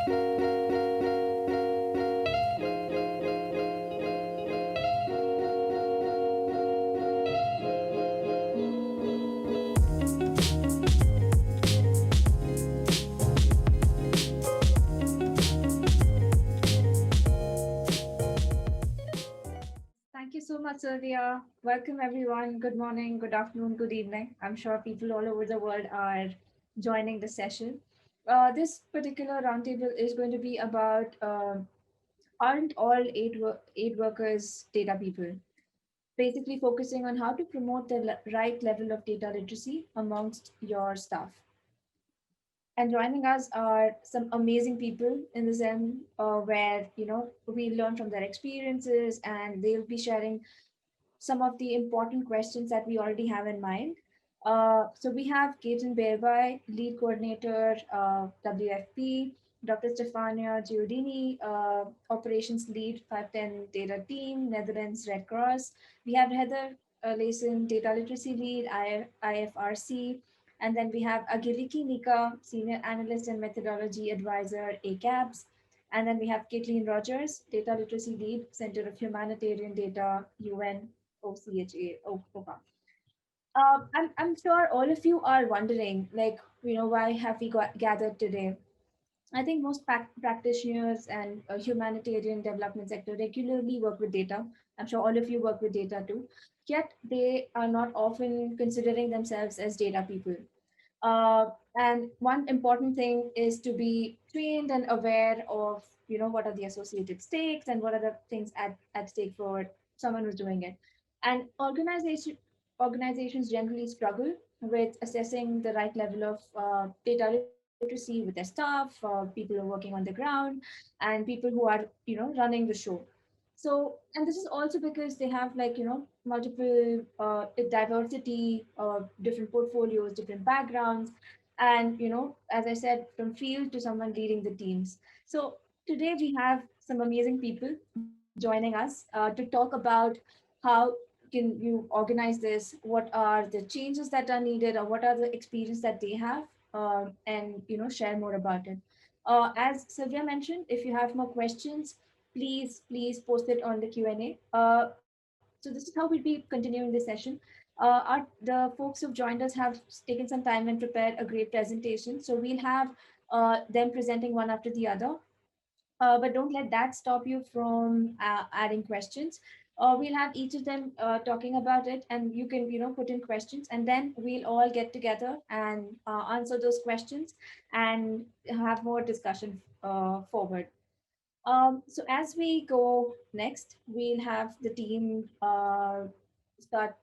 Thank you so much, Sylvia. Welcome, everyone. Good morning, good afternoon, good evening. I'm sure people all over the world are joining the session. This particular roundtable is going to be about aren't all aid workers data people? Basically, focusing on how to promote the right level of data literacy amongst your staff. And joining us are some amazing people in the Zen, where we learn from their experiences, and they'll be sharing some of the important questions that we already have in mind. So we have Gaetan Bailby, lead coordinator, WFP, Dr. Stefania Giodini, operations lead, 510 data team, Netherlands Red Cross. We have Heather Leson, data literacy lead, IFRC. And then we have Angeliki Nika, senior analyst and methodology advisor, ACAPS. And then we have Katelyn Rogers, data literacy lead, Center of Humanitarian Data, UN, OCHA, OCHA. I'm sure all of you are wondering, like, why have we gathered today? I think most practitioners and humanitarian development sector regularly work with data. I'm sure all of you work with data too. Yet they are not often considering themselves as data people. And one important thing is to be trained and aware of, what are the associated stakes and what are the things at stake for someone who's doing it. And organizations generally struggle with assessing the right level of data literacy with their staff, people who are working on the ground, and people who are, running the show. So, and this is also because they have, like, multiple diversity, different portfolios, different backgrounds, and, as I said, from field to someone leading the teams. So today we have some amazing people joining us to talk about how can you organize this, what are the changes that are needed, or what are the experience that they have, and, share more about it. As Sylvia mentioned, if you have more questions, please post it on the Q&A. So this is how we'll be continuing this session. The folks who've joined us have taken some time and prepared a great presentation. So we'll have them presenting one after the other. But don't let that stop you from adding questions. We'll have each of them talking about it, and you can, put in questions, and then we'll all get together and answer those questions and have more discussion forward. So as we go next, we'll have the team start,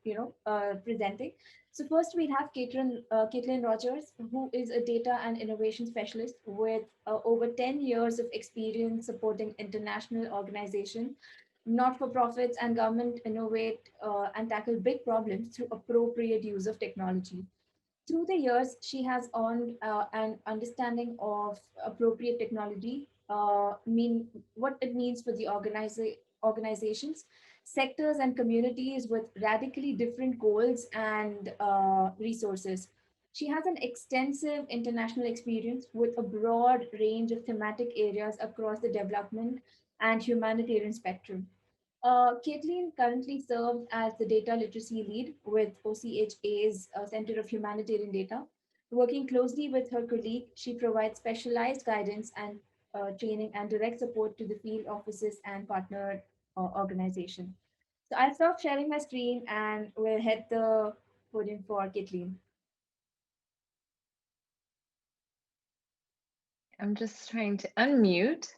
presenting. So first we have Katelyn Rogers, who is a data and innovation specialist with over 10 years of experience supporting international organizations, not-for-profits, and government innovate and tackle big problems through appropriate use of technology. Through the years, she has earned an understanding of appropriate technology, mean what it means for the organizations, sectors, and communities with radically different goals and resources. She has an extensive international experience with a broad range of thematic areas across the development and humanitarian spectrum. Katelyn currently serves as the data literacy lead with OCHA's Center of Humanitarian Data. Working closely with her colleague, she provides specialized guidance and training and direct support to the field offices and partner organization. So I'll stop sharing my screen and we'll head the podium for Katelyn. I'm just trying to unmute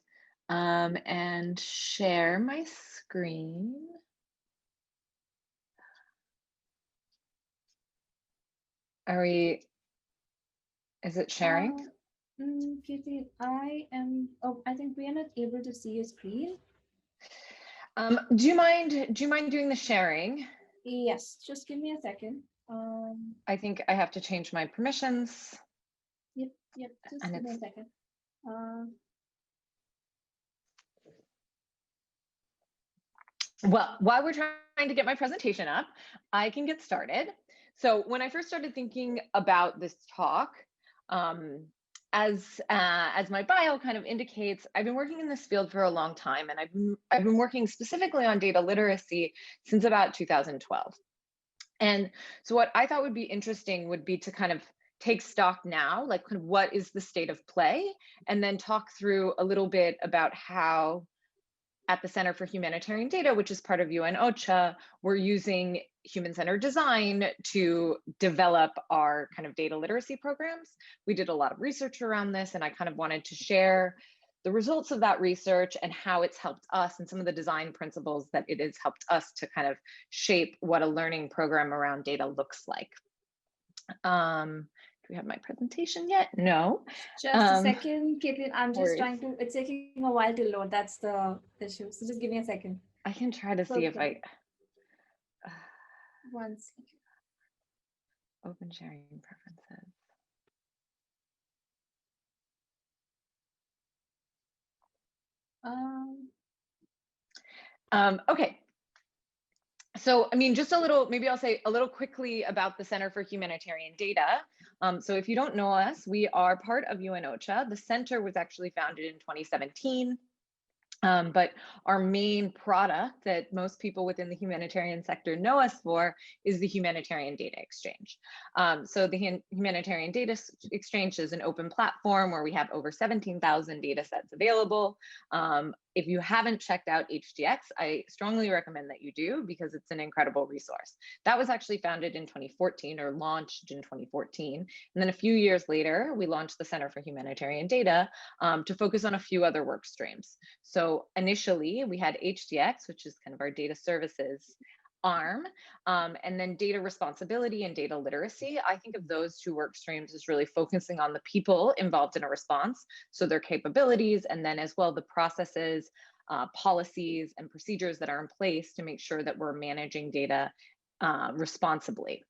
and share my screen. Is it sharing? Katelyn, I think we are not able to see your screen. Do you mind doing the sharing? Yes, just give me a second. I think I have to change my permissions. Yep, just give me a second. Well, while we're trying to get my presentation up, I can get started. So when I first started thinking about this talk, as my bio kind of indicates, I've been working in this field for a long time, and I've been working specifically on data literacy since about 2012. And so what I thought would be interesting would be to kind of take stock now, like kind of what is the state of play, and then talk through a little bit about how at the Center for Humanitarian Data, which is part of UN OCHA, we're using human-centered design to develop our kind of data literacy programs. We did a lot of research around this, and I kind of wanted to share the results of that research and how it's helped us and some of the design principles that it has helped us to kind of shape what a learning program around data looks like. Do we have my presentation yet? No. Just a second, Katelyn. I'm just worries. trying to, it's taking a while to load. That's the issue. So just give me a second. I can try to see if I. 1 second. Open sharing preferences. Okay. So, I mean, just a little, maybe I'll say a little quickly about the Center for Humanitarian Data. So if you don't know us, we are part of UN OCHA. The center was actually founded in 2017. But our main product that most people within the humanitarian sector know us for is the Humanitarian Data Exchange. So the Humanitarian Data Exchange is an open platform where we have over 17,000 data sets available. If you haven't checked out HDX, I strongly recommend that you do because it's an incredible resource. That was actually founded in 2014 or launched in 2014. And then a few years later, we launched the Center for Humanitarian Data to focus on a few other work streams. So initially we had HDX, which is kind of our data services arm, and then data responsibility and data literacy. I think of those two work streams as really focusing on the people involved in a response, so their capabilities, and then as well the processes, policies, and procedures that are in place to make sure that we're managing data responsibly.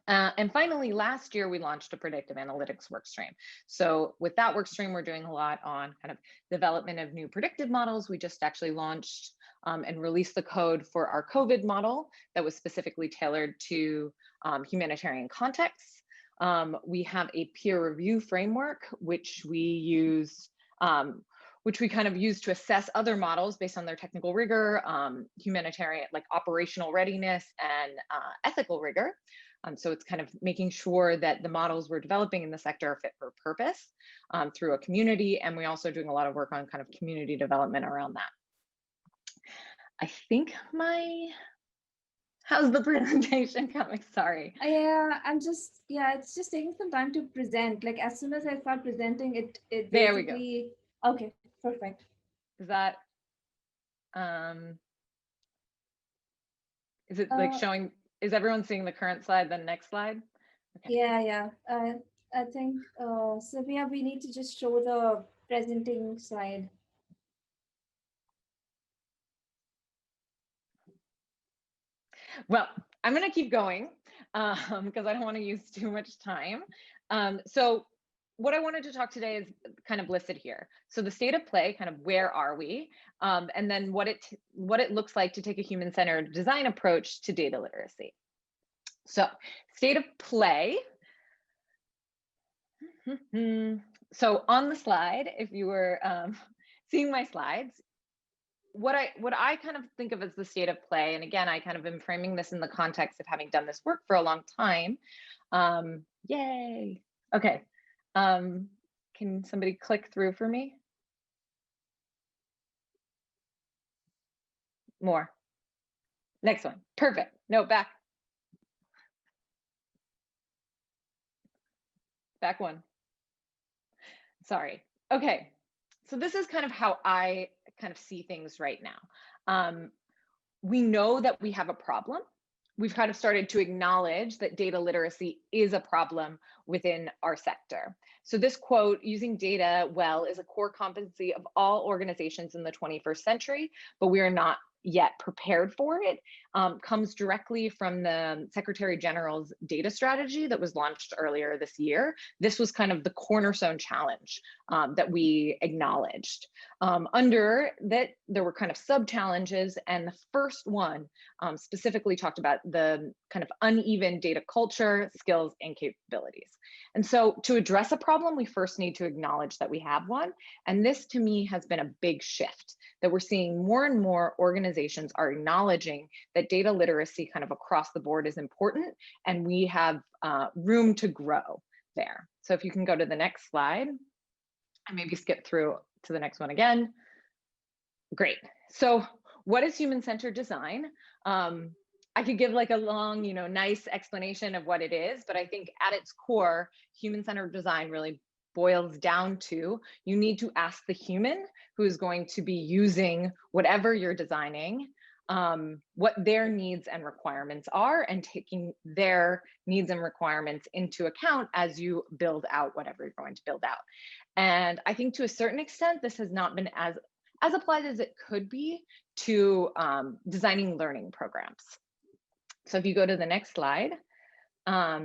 And finally, last year, we launched a predictive analytics workstream. So with that workstream, we're doing a lot on kind of development of new predictive models. We just actually launched and released the code for our COVID model that was specifically tailored to humanitarian contexts. We have a peer review framework, which we use, which we kind of use to assess other models based on their technical rigor, humanitarian, like operational readiness, and ethical rigor. So it's kind of making sure that the models we're developing in the sector are fit for purpose through a community. And we're also doing a lot of work on kind of community development around that. I think how's the presentation coming? Sorry. Yeah, it's just taking some time to present. Like as soon as I start presenting it There we go. Okay, perfect. Is that, is it like showing, is everyone seeing the current slide, then next slide? Okay. Yeah. I think, Sylvia, we need to just show the presenting slide. Well, I'm going to keep going because I don't want to use too much time. So what I wanted to talk today is kind of listed here. So the state of play, kind of where are we, and then what it looks like to take a human-centered design approach to data literacy. So state of play. So on the slide, if you were seeing my slides, what I kind of think of as the state of play, and again, I kind of am framing this in the context of having done this work for a long time. Yay. Okay. Can somebody click through for me? More. Next one. Perfect. No, back. Back one. Sorry. Okay. So this is kind of how I kind of see things right now. We know that we have a problem. We've kind of started to acknowledge that data literacy is a problem within our sector. So this quote, using data well, is a core competency of all organizations in the 21st century, but we are not yet prepared for it, comes directly from the Secretary General's data strategy that was launched earlier this year. This was kind of the cornerstone challenge that we acknowledged. Under that, there were kind of sub-challenges, and the first one specifically talked about the kind of uneven data culture, skills, and capabilities. And so to address a problem, we first need to acknowledge that we have one. And this, to me, has been a big shift, that we're seeing more and more organizations are acknowledging that data literacy kind of across the board is important, and we have room to grow there. So if you can go to the next slide, and maybe skip through to the next one again. Great. So what is human-centered design? I could give like a long, nice explanation of what it is, but I think at its core, human-centered design really boils down to, you need to ask the human who is going to be using whatever you're designing, what their needs and requirements are, and taking their needs and requirements into account as you build out whatever you're going to build out. And I think to a certain extent, this has not been as applied as it could be to designing learning programs. So if you go to the next slide,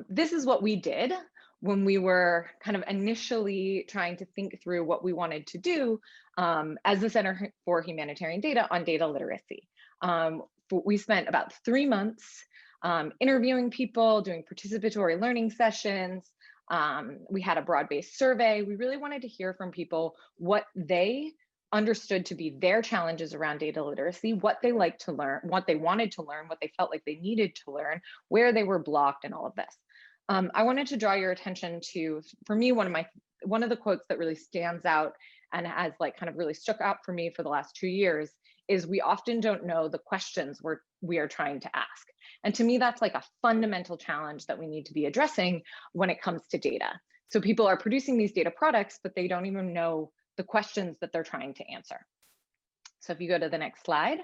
this is what we did when we were kind of initially trying to think through what we wanted to do as the Center for Humanitarian Data on data literacy. We spent about 3 months interviewing people, doing participatory learning sessions. We had a broad-based survey. We really wanted to hear from people what they understood to be their challenges around data literacy, what they like to learn, what they wanted to learn, what they felt like they needed to learn, where they were blocked, and all of this. I wanted to draw your attention to, for me, one of the quotes that really stands out and has like kind of really stuck out for me for the last 2 years is, we often don't know the questions we are trying to ask. And to me, that's like a fundamental challenge that we need to be addressing when it comes to data. So people are producing these data products, but they don't even know the questions that they're trying to answer. So if you go to the next slide.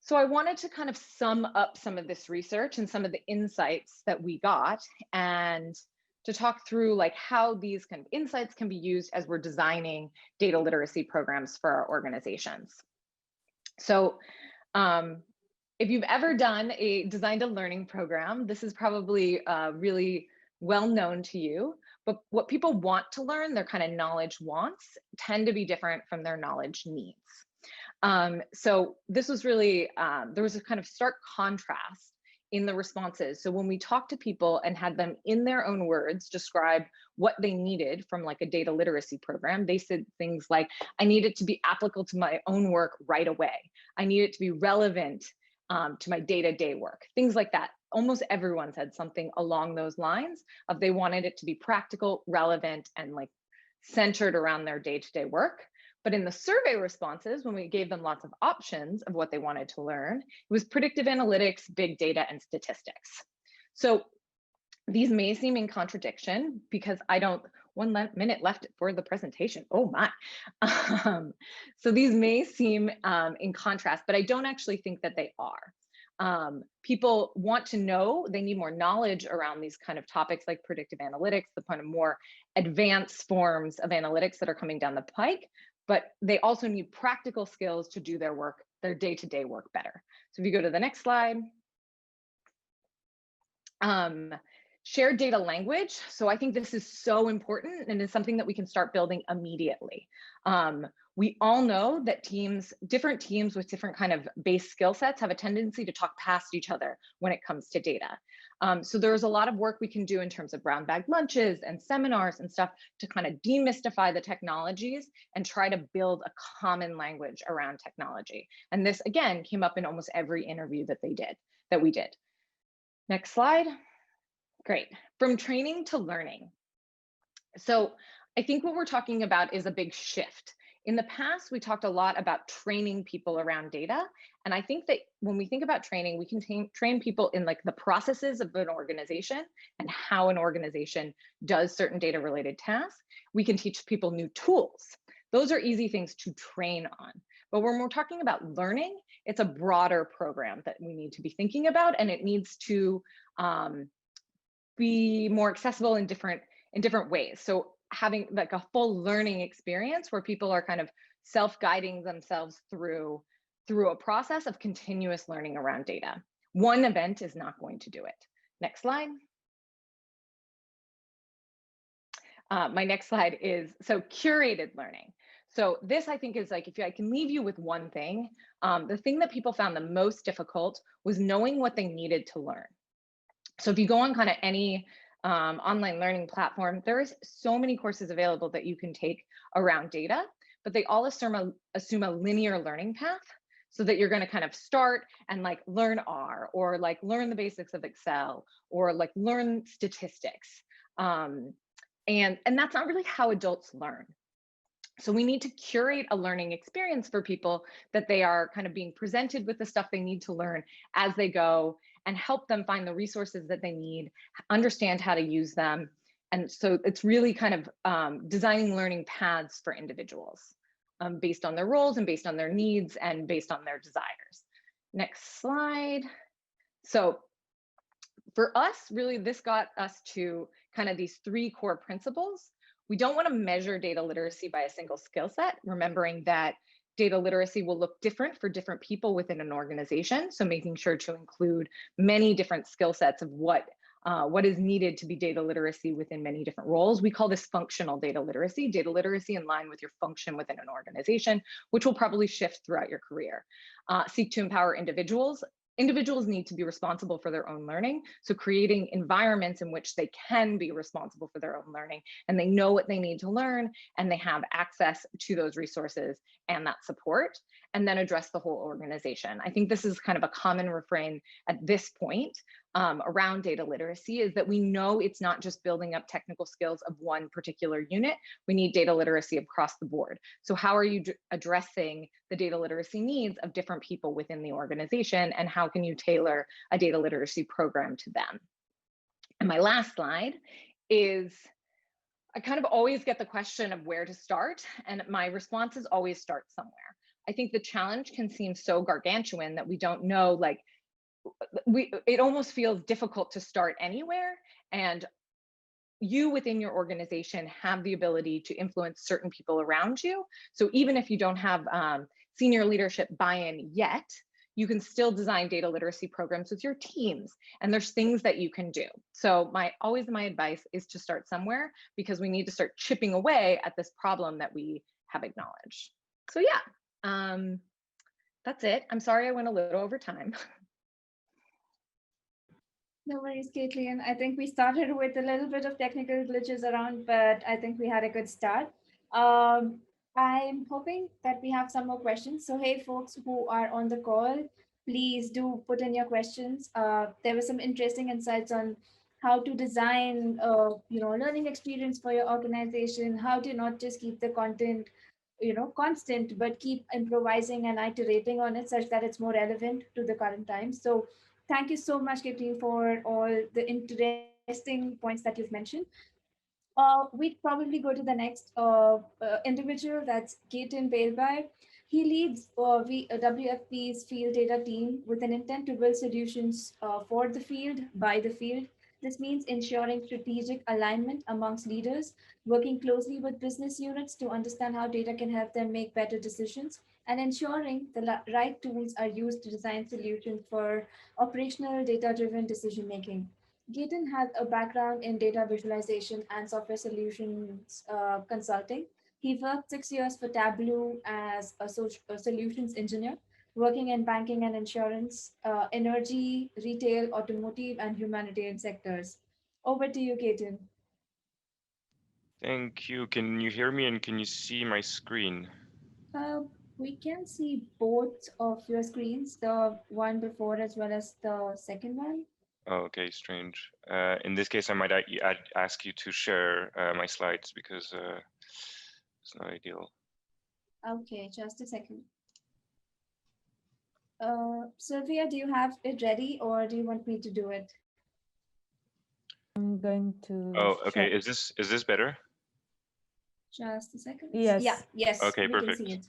So I wanted to kind of sum up some of this research and some of the insights that we got, and to talk through like how these kind of insights can be used as we're designing data literacy programs for our organizations. So if you've ever designed a learning program, this is probably really well known to you, but what people want to learn, their kind of knowledge wants, tend to be different from their knowledge needs. So this was really, there was a kind of stark contrast in the responses. So when we talked to people and had them in their own words describe what they needed from like a data literacy program, they said things like, I need it to be applicable to my own work right away. I need it to be relevant to my day-to-day work, things like that. Almost everyone said something along those lines of they wanted it to be practical, relevant, and like centered around their day-to-day work. But in the survey responses, when we gave them lots of options of what they wanted to learn, it was predictive analytics, big data, and statistics. So these may seem in contradiction because I don't, 1 minute left for the presentation. Oh my. So these may seem in contrast, but I don't actually think that they are. People want to know, they need more knowledge around these kind of topics like predictive analytics, the kind of more advanced forms of analytics that are coming down the pike, but they also need practical skills to do their work, their day-to-day work better. So if you go to the next slide. Shared data language. So I think this is so important and is something that we can start building immediately. We all know that different teams with different kind of base skill sets have a tendency to talk past each other when it comes to data. So there's a lot of work we can do in terms of brown bag lunches and seminars and stuff to kind of demystify the technologies and try to build a common language around technology. And this, again, came up in almost every interview that we did. Next slide. Great. From training to learning. So I think what we're talking about is a big shift. In the past, we talked a lot about training people around data. And I think that when we think about training, we can train people in like the processes of an organization and how an organization does certain data related tasks. We can teach people new tools. Those are easy things to train on. But when we're talking about learning, it's a broader program that we need to be thinking about, and it needs to be more accessible in different ways. So having like a full learning experience where people are kind of self-guiding themselves through a process of continuous learning around data. One event is not going to do it. Next slide. my next slide is, so curated learning. So this, I think, is like, if I can leave you with one thing, the thing that people found the most difficult was knowing what they needed to learn. So if you go on kind of any online learning platform, there's so many courses available that you can take around data, but they all assume a linear learning path, so that you're going to kind of start and like learn R, or like learn the basics of Excel, or like learn statistics. And that's not really how adults learn. So we need to curate a learning experience for people, that they are kind of being presented with the stuff they need to learn as they go, and help them find the resources that they need, understand how to use them. And so it's really kind of designing learning paths for individuals based on their roles and based on their needs and based on their desires. Next slide. So for us, really, this got us to kind of these three core principles. We don't want to measure data literacy by a single skill set, remembering that data literacy will look different for different people within an organization. So making sure to include many different skill sets of what is needed to be data literacy within many different roles. We call this functional data literacy in line with your function within an organization, which will probably shift throughout your career. Seek to empower individuals. Individuals need to be responsible for their own learning. So creating environments in which they can be responsible for their own learning, and they know what they need to learn, and they have access to those resources and that support, and then address the whole organization. I think this is kind of a common refrain at this point around data literacy, is that we know it's not just building up technical skills of one particular unit. We need data literacy across the board. So how are you addressing the data literacy needs of different people within the organization, and how can you tailor a data literacy program to them? And my last slide is, I kind of always get the question of where to start, and my response is always start somewhere. I think the challenge can seem so gargantuan that we don't know, like, it almost feels difficult to start anywhere. And you within your organization have the ability to influence certain people around you. So even if you don't have senior leadership buy-in yet, you can still design data literacy programs with your teams, and there's things that you can do. So my advice is to start somewhere, because we need to start chipping away at this problem that we have acknowledged. So yeah, that's it. I'm sorry I went a little over time. No worries, Katelyn. I think we started with a little bit of technical glitches around, but I think we had a good start. I'm hoping that we have some more questions. So, hey, folks who are on the call, please do put in your questions. There were some interesting insights on how to design, learning experience for your organization, how to not just keep the content, constant, but keep improvising and iterating on it such that it's more relevant to the current times. So, thank you so much, Katelyn, for all the interesting points that you've mentioned. We'd probably go to the next individual, that's Gaetan Bailby. He leads WFP's field data team with an intent to build solutions for the field, by the field. This means ensuring strategic alignment amongst leaders, working closely with business units to understand how data can help them make better decisions, and ensuring the right tools are used to design solutions for operational data-driven decision making. Gaetan has a background in data visualization and software solutions consulting. He worked 6 years for Tableau as a solutions engineer, working in banking and insurance, energy, retail, automotive, and humanitarian sectors. Over to you, Gaetan. Thank you. Can you hear me, and can you see my screen? Uh, we can see both of your screens, the one before as well as the second one. Oh, okay, strange. In this case, I might ask you to share my slides, because it's not ideal. Okay, just a second. Sylvia, do you have it ready, or do you want me to do it? I'm going to. Oh, okay. share. Is this better? Just a second. Yes. Yeah. Yes. Okay, we perfect. can see it.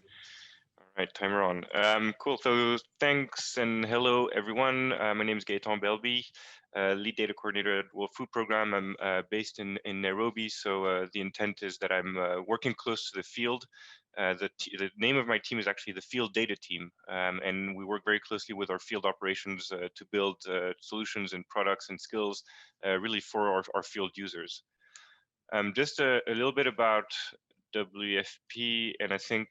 All right, timer on. Cool. So thanks and hello everyone. My name is Gaetan Bailby, lead data coordinator at World Food Program. I'm based in Nairobi. So the intent is that I'm working close to the field. The name of my team is actually the Field Data Team, and we work very closely with our field operations to build solutions and products and skills really for our field users. Just a little bit about WFP, and I think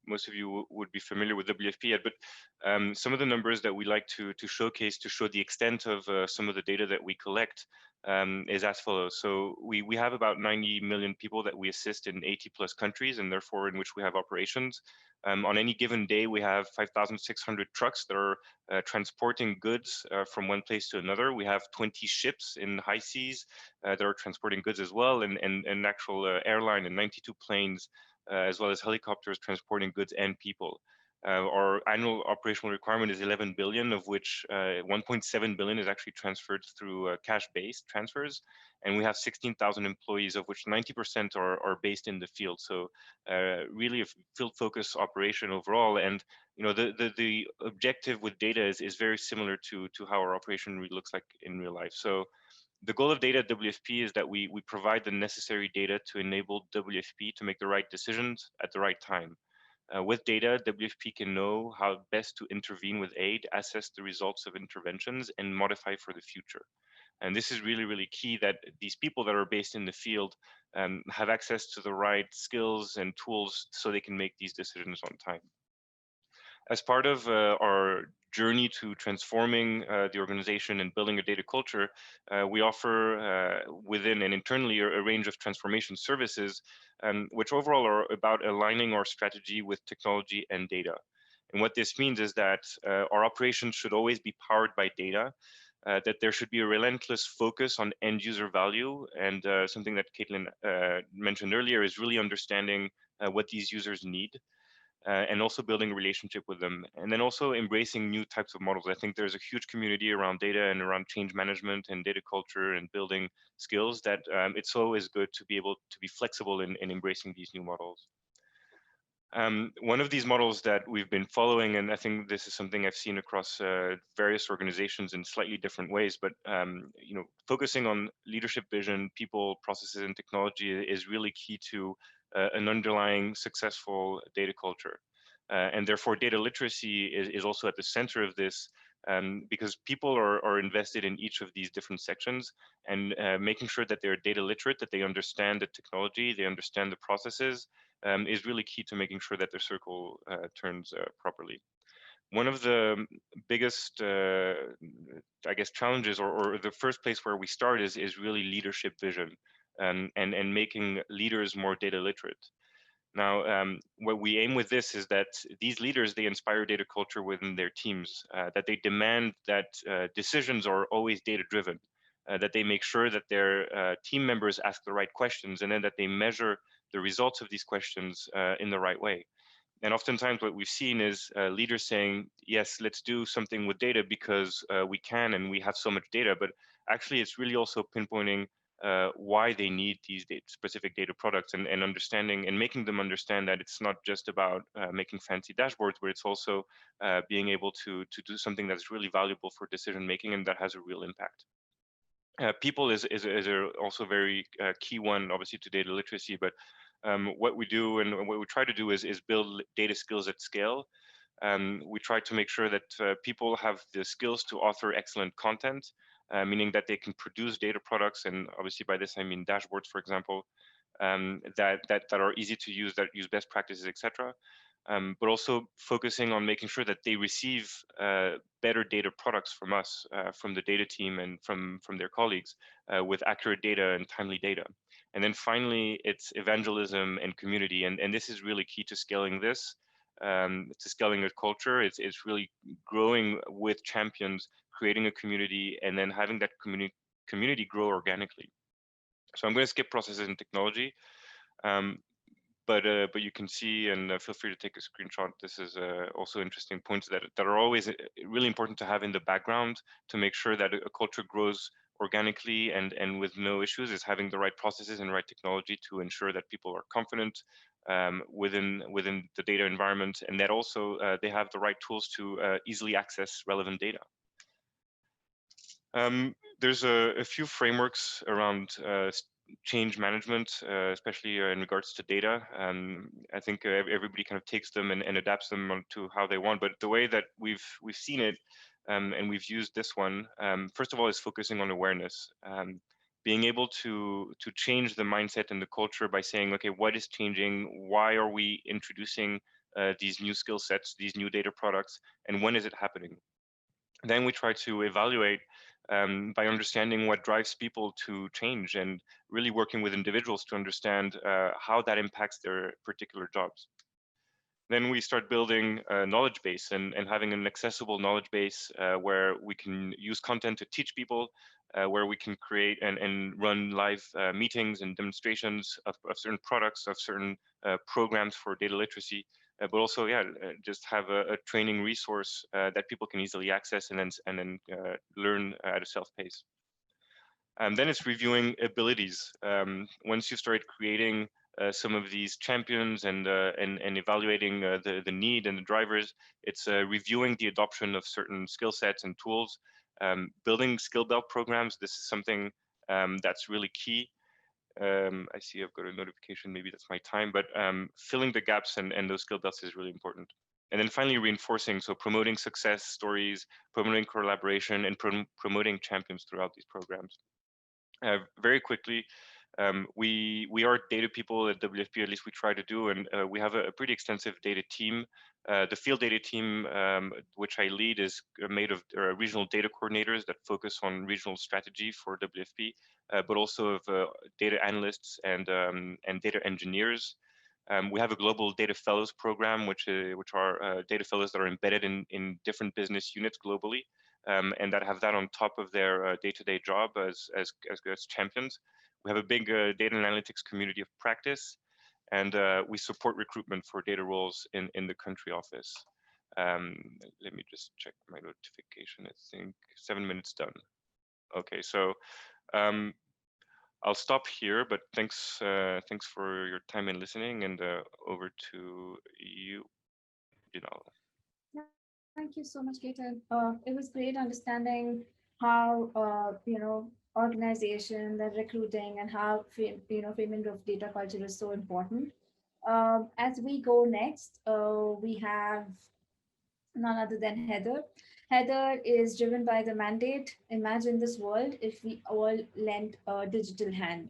most of you would be familiar with WFP yet, but some of the numbers that we like to showcase to show the extent of some of the data that we collect is as follows. So we have about 90 million people that we assist in 80 plus countries, and therefore in which we have operations. On any given day, we have 5,600 trucks that are transporting goods from one place to another. We have 20 ships in high seas that are transporting goods as well, and an actual airline and 92 planes, as well as helicopters transporting goods and people. Our annual operational requirement is 11 billion, of which 1.7 billion is actually transferred through cash-based transfers. And we have 16,000 employees, of which 90% are based in the field. So really a field focus operation overall. And the objective with data is very similar to how our operation really looks like in real life. So the goal of data at WFP is that we provide the necessary data to enable WFP to make the right decisions at the right time. With data, WFP can know how best to intervene with aid, assess the results of interventions, and modify for the future. And this is really, really key that these people that are based in the field have access to the right skills and tools so they can make these decisions on time. As part of our journey to transforming the organization and building a data culture, we offer within and internally a range of transformation services, which overall are about aligning our strategy with technology and data. And what this means is that our operations should always be powered by data, that there should be a relentless focus on end user value, and something that Katelyn mentioned earlier is really understanding what these users need. And also building a relationship with them, and then also embracing new types of models. I think there's a huge community around data and around change management and data culture and building skills that it's always good to be able to be flexible in embracing these new models. One of these models that we've been following, and I think this is something I've seen across various organizations in slightly different ways, but focusing on leadership vision, people, processes, and technology is really key to an underlying successful data culture. And therefore, data literacy is also at the center of this, because people are invested in each of these different sections, and making sure that they're data literate, that they understand the technology, they understand the processes, is really key to making sure that their circle turns properly. One of the biggest, I guess, challenges, or the first place where we start is really leadership vision, and making leaders more data literate. Now, what we aim with this is that these leaders, they inspire data culture within their teams, that they demand that decisions are always data driven, that they make sure that their team members ask the right questions, and then that they measure the results of these questions in the right way. And oftentimes what we've seen is leaders saying, yes, let's do something with data because we can and we have so much data, but actually it's really also pinpointing why they need these specific data products, and understanding and making them understand that it's not just about making fancy dashboards, but it's also being able to do something that's really valuable for decision making and that has a real impact. People is also very key one, obviously, to data literacy, but what we do and what we try to do is build data skills at scale. We try to make sure that people have the skills to author excellent content, meaning that they can produce data products, and obviously by this I mean dashboards, for example, that are easy to use, that use best practices, etc. But also focusing on making sure that they receive better data products from us, from the data team and from their colleagues, with accurate data and timely data. And then finally, it's evangelism and community. And this is really key to scaling this, to scaling a culture. It's really growing with champions, creating a community, and then having that community grow organically. So I'm going to skip processes and technology. But you can see, and feel free to take a screenshot. This is also interesting points that are always really important to have in the background to make sure that a culture grows organically and with no issues, is having the right processes and right technology to ensure that people are confident within the data environment, and that also they have the right tools to easily access relevant data. There's a few frameworks around change management, especially in regards to data. I think everybody kind of takes them and adapts them to how they want. But the way that we've seen it, and we've used this one, first of all, is focusing on awareness. being able to change the mindset and the culture by saying, okay, what is changing? Why are we introducing these new skill sets, these new data products, and when is it happening? Then we try to evaluate by understanding what drives people to change and really working with individuals to understand how that impacts their particular jobs. Then we start building a knowledge base and having an accessible knowledge base where we can use content to teach people, where we can create and run live meetings and demonstrations of certain products, of certain programs for data literacy, but also, yeah, just have a training resource that people can easily access and then learn at a self-pace. Then it's reviewing abilities. Once you start creating some of these champions and evaluating the need and the drivers, it's reviewing the adoption of certain skill sets and tools, building skill belt programs. This is something that's really key. I see I've got a notification, maybe that's my time, but filling the gaps and those skill belts is really important. And then finally reinforcing, so promoting success stories, promoting collaboration, and promoting champions throughout these programs. Very quickly, we are data people at WFP, at least we try to do, and we have a pretty extensive data team. The field data team, which I lead, is made of regional data coordinators that focus on regional strategy for WFP, but also of data analysts and data engineers. We have a global data fellows program, which are data fellows that are embedded in different business units globally. And that have that on top of their day-to-day job as champions. We have a big data and analytics community of practice, and we support recruitment for data roles in the country office. Let me just check my notification. I think 7 minutes done. Okay, so I'll stop here, but thanks for your time and listening, and over to you, Jinal. Thank you so much, Gaetan. It was great understanding how organization, the recruiting, and how framing of data culture is so important. As we go next, we have none other than Heather. Heather is driven by the mandate. Imagine this world if we all lent a digital hand.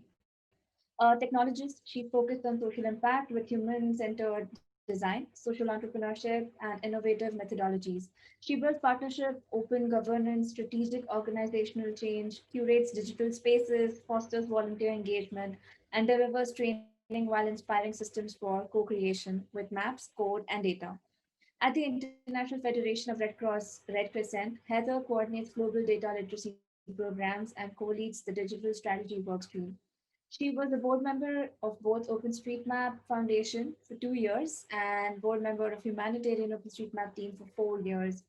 Technologist, she focused on social impact with human-centered design, social entrepreneurship, and innovative methodologies. She builds partnership, open governance, strategic organizational change, curates digital spaces, fosters volunteer engagement, and delivers training while inspiring systems for co-creation with maps, code, and data. At the International Federation of Red Cross Red Crescent, Heather coordinates global data literacy programs and co-leads the digital strategy workstream. She was a board member of both OpenStreetMap Foundation for 2 years and board member of Humanitarian OpenStreetMap team for 4 years.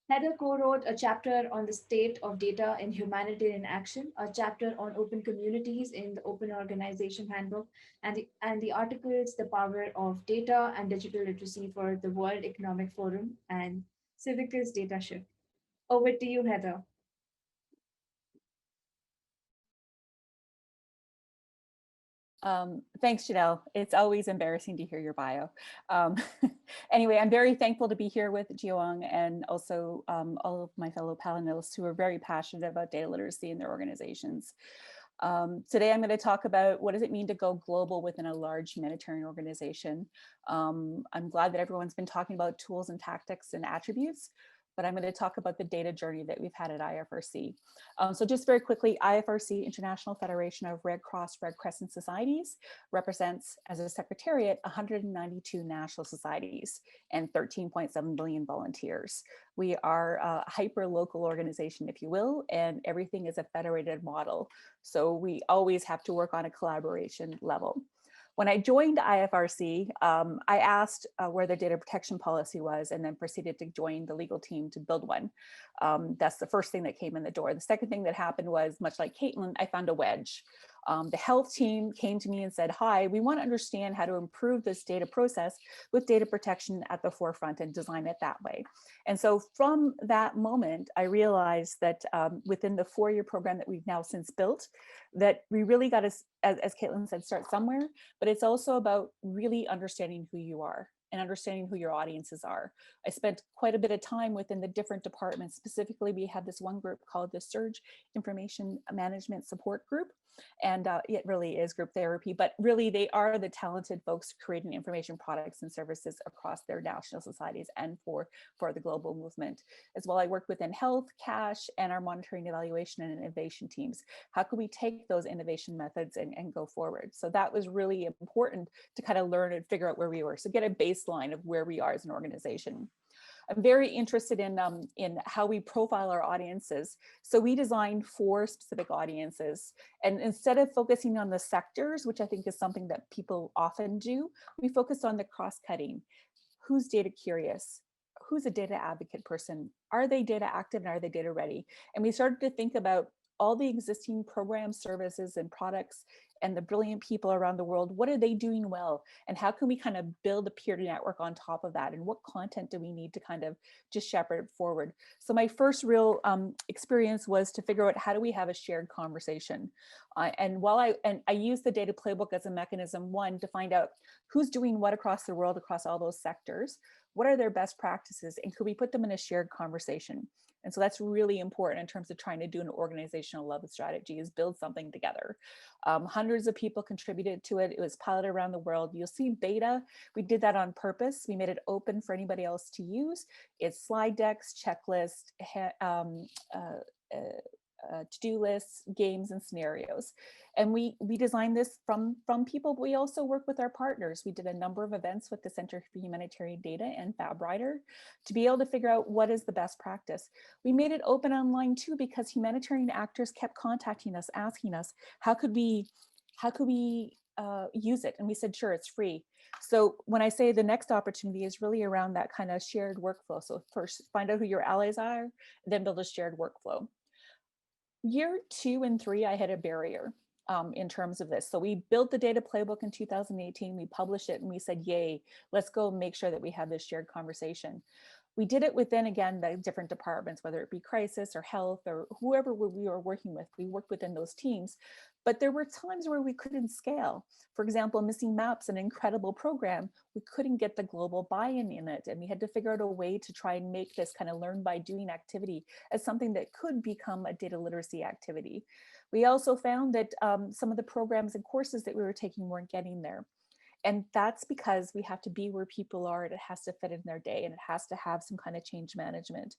Heather co-wrote a chapter on the state of data in humanitarian action, a chapter on open communities in the Open Organization Handbook, and the articles The Power of Data and Digital Literacy for the World Economic Forum and Civicus Data Shift. Over to you, Heather. Thanks, Janelle. It's always embarrassing to hear your bio. Anyway, I'm very thankful to be here with Jiong and also all of my fellow panelists who are very passionate about data literacy in their organizations. Today, I'm going to talk about what does it mean to go global within a large humanitarian organization. I'm glad that everyone's been talking about tools and tactics and attributes, but I'm going to talk about the data journey that we've had at IFRC. So just very quickly, IFRC, International Federation of Red Cross Red Crescent Societies, represents as a secretariat 192 national societies and 13.7 billion volunteers. We are a hyper-local organization, if you will, and everything is a federated model. So we always have to work on a collaboration level. When I joined IFRC, I asked where the data protection policy was and then proceeded to join the legal team to build one. That's the first thing that came in the door. The second thing that happened was, much like Katelyn, I found a wedge. The health team came to me and said, hi, we want to understand how to improve this data process with data protection at the forefront and design it that way. And so from that moment, I realized that within the 4-year program that we've now since built, that we really got to, as Katelyn said, start somewhere, but it's also about really understanding who you are and understanding who your audiences are. I spent quite a bit of time within the different departments. Specifically, we had this one group called the Surge Information Management Support Group. And it really is group therapy, but really they are the talented folks creating information products and services across their national societies and for the global movement. As well, I work within health, cash, and our monitoring, evaluation, and innovation teams. How can we take those innovation methods and go forward? So that was really important to kind of learn and figure out where we were. So get a baseline of where we are as an organization. I'm very interested in how we profile our audiences. So we designed 4 specific audiences. And instead of focusing on the sectors, which I think is something that people often do, we focused on the cross-cutting. Who's data curious? Who's a data advocate person? Are they data active and are they data ready? And we started to think about all the existing programs, services, and products and the brilliant people around the world. What are they doing well? And how can we kind of build a peer network on top of that? And what content do we need to kind of just shepherd forward? So my first real experience was to figure out how do we have a shared conversation? And I use the data playbook as a mechanism, one, to find out who's doing what across the world, across all those sectors. What are their best practices? And could we put them in a shared conversation? And so that's really important in terms of trying to do an organizational level strategy, is build something together. Hundreds of people contributed to it. It was piloted around the world. You'll see beta. We did that on purpose. We made it open for anybody else to use. It's slide decks, checklist, to-do lists, games, and scenarios. And we designed this from people, but we also work with our partners. We did a number of events with the Center for Humanitarian Data and FabWriter to be able to figure out what is the best practice. We made it open online too, because humanitarian actors kept contacting us, asking us, how could we use it? And we said, sure, it's free. So when I say the next opportunity is really around that kind of shared workflow. So first, find out who your allies are, then build a shared workflow. Year 2 and 3, I had a barrier in terms of this. So we built the data playbook in 2018, we published it, and we said, yay, let's go make sure that we have this shared conversation. We did it within, again, the different departments, whether it be crisis or health or whoever we were working with. We worked within those teams, but there were times where we couldn't scale. For example, Missing Maps, an incredible program, we couldn't get the global buy-in in it. And we had to figure out a way to try and make this kind of learn by doing activity as something that could become a data literacy activity. We also found that some of the programs and courses that we were taking weren't getting there. And that's because we have to be where people are, and it has to fit in their day, and it has to have some kind of change management.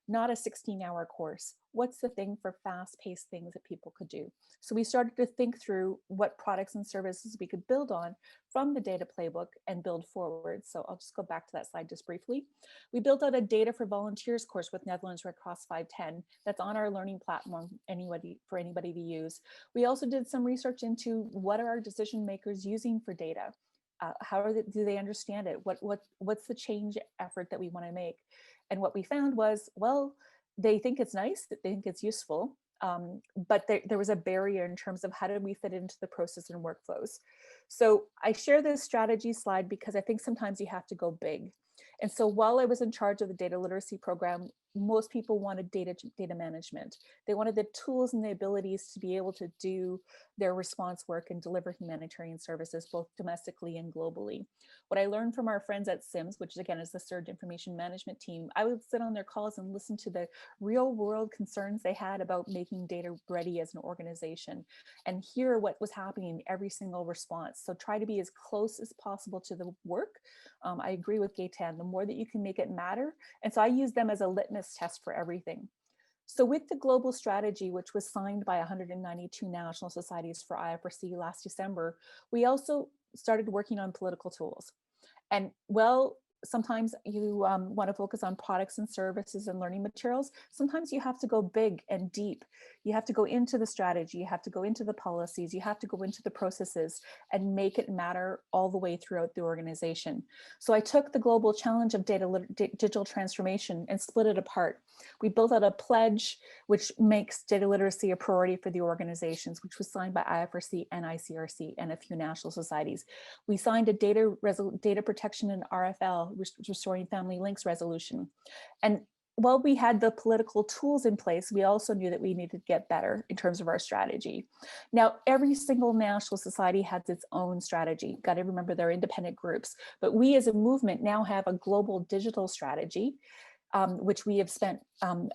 Not a 16-hour course. What's the thing for fast-paced things that people could do? So we started to think through what products and services we could build on from the data playbook and build forward. So I'll just go back to that slide just briefly. We built out a data for volunteers course with Netherlands Red Cross 510 that's on our learning platform for anybody to use. We also did some research into what are our decision makers using for data. Do they understand it? What's the change effort that we want to make? And what we found was, well, they think it's nice, that they think it's useful, but there was a barrier in terms of how did we fit into the process and workflows. So I share this strategy slide because I think sometimes you have to go big. And so while I was in charge of the data literacy program, most people wanted data management. They wanted the tools and the abilities to be able to do their response work and deliver humanitarian services, both domestically and globally. What I learned from our friends at SIMS, which again is the Surge Information Management team, I would sit on their calls and listen to the real world concerns they had about making data ready as an organization and hear what was happening in every single response. So try to be as close as possible to the work. I agree with Gaetan, the more that you can make it matter. And so I use them as a litmus test for everything. So with the global strategy, which was signed by 192 national societies for IFRC last December, we also started working on political tools. And well, sometimes you want to focus on products and services and learning materials. Sometimes you have to go big and deep. You have to go into the strategy, you have to go into the policies, you have to go into the processes and make it matter all the way throughout the organization. So I took the global challenge of digital transformation and split it apart. We built out a pledge which makes data literacy a priority for the organizations, which was signed by IFRC and ICRC and a few national societies. We signed a data protection and RFL, restoring family links resolution. And while we had the political tools in place, we also knew that we needed to get better in terms of our strategy. Now, every single national society has its own strategy. Got to remember they're independent groups, but we as a movement now have a global digital strategy. which we have spent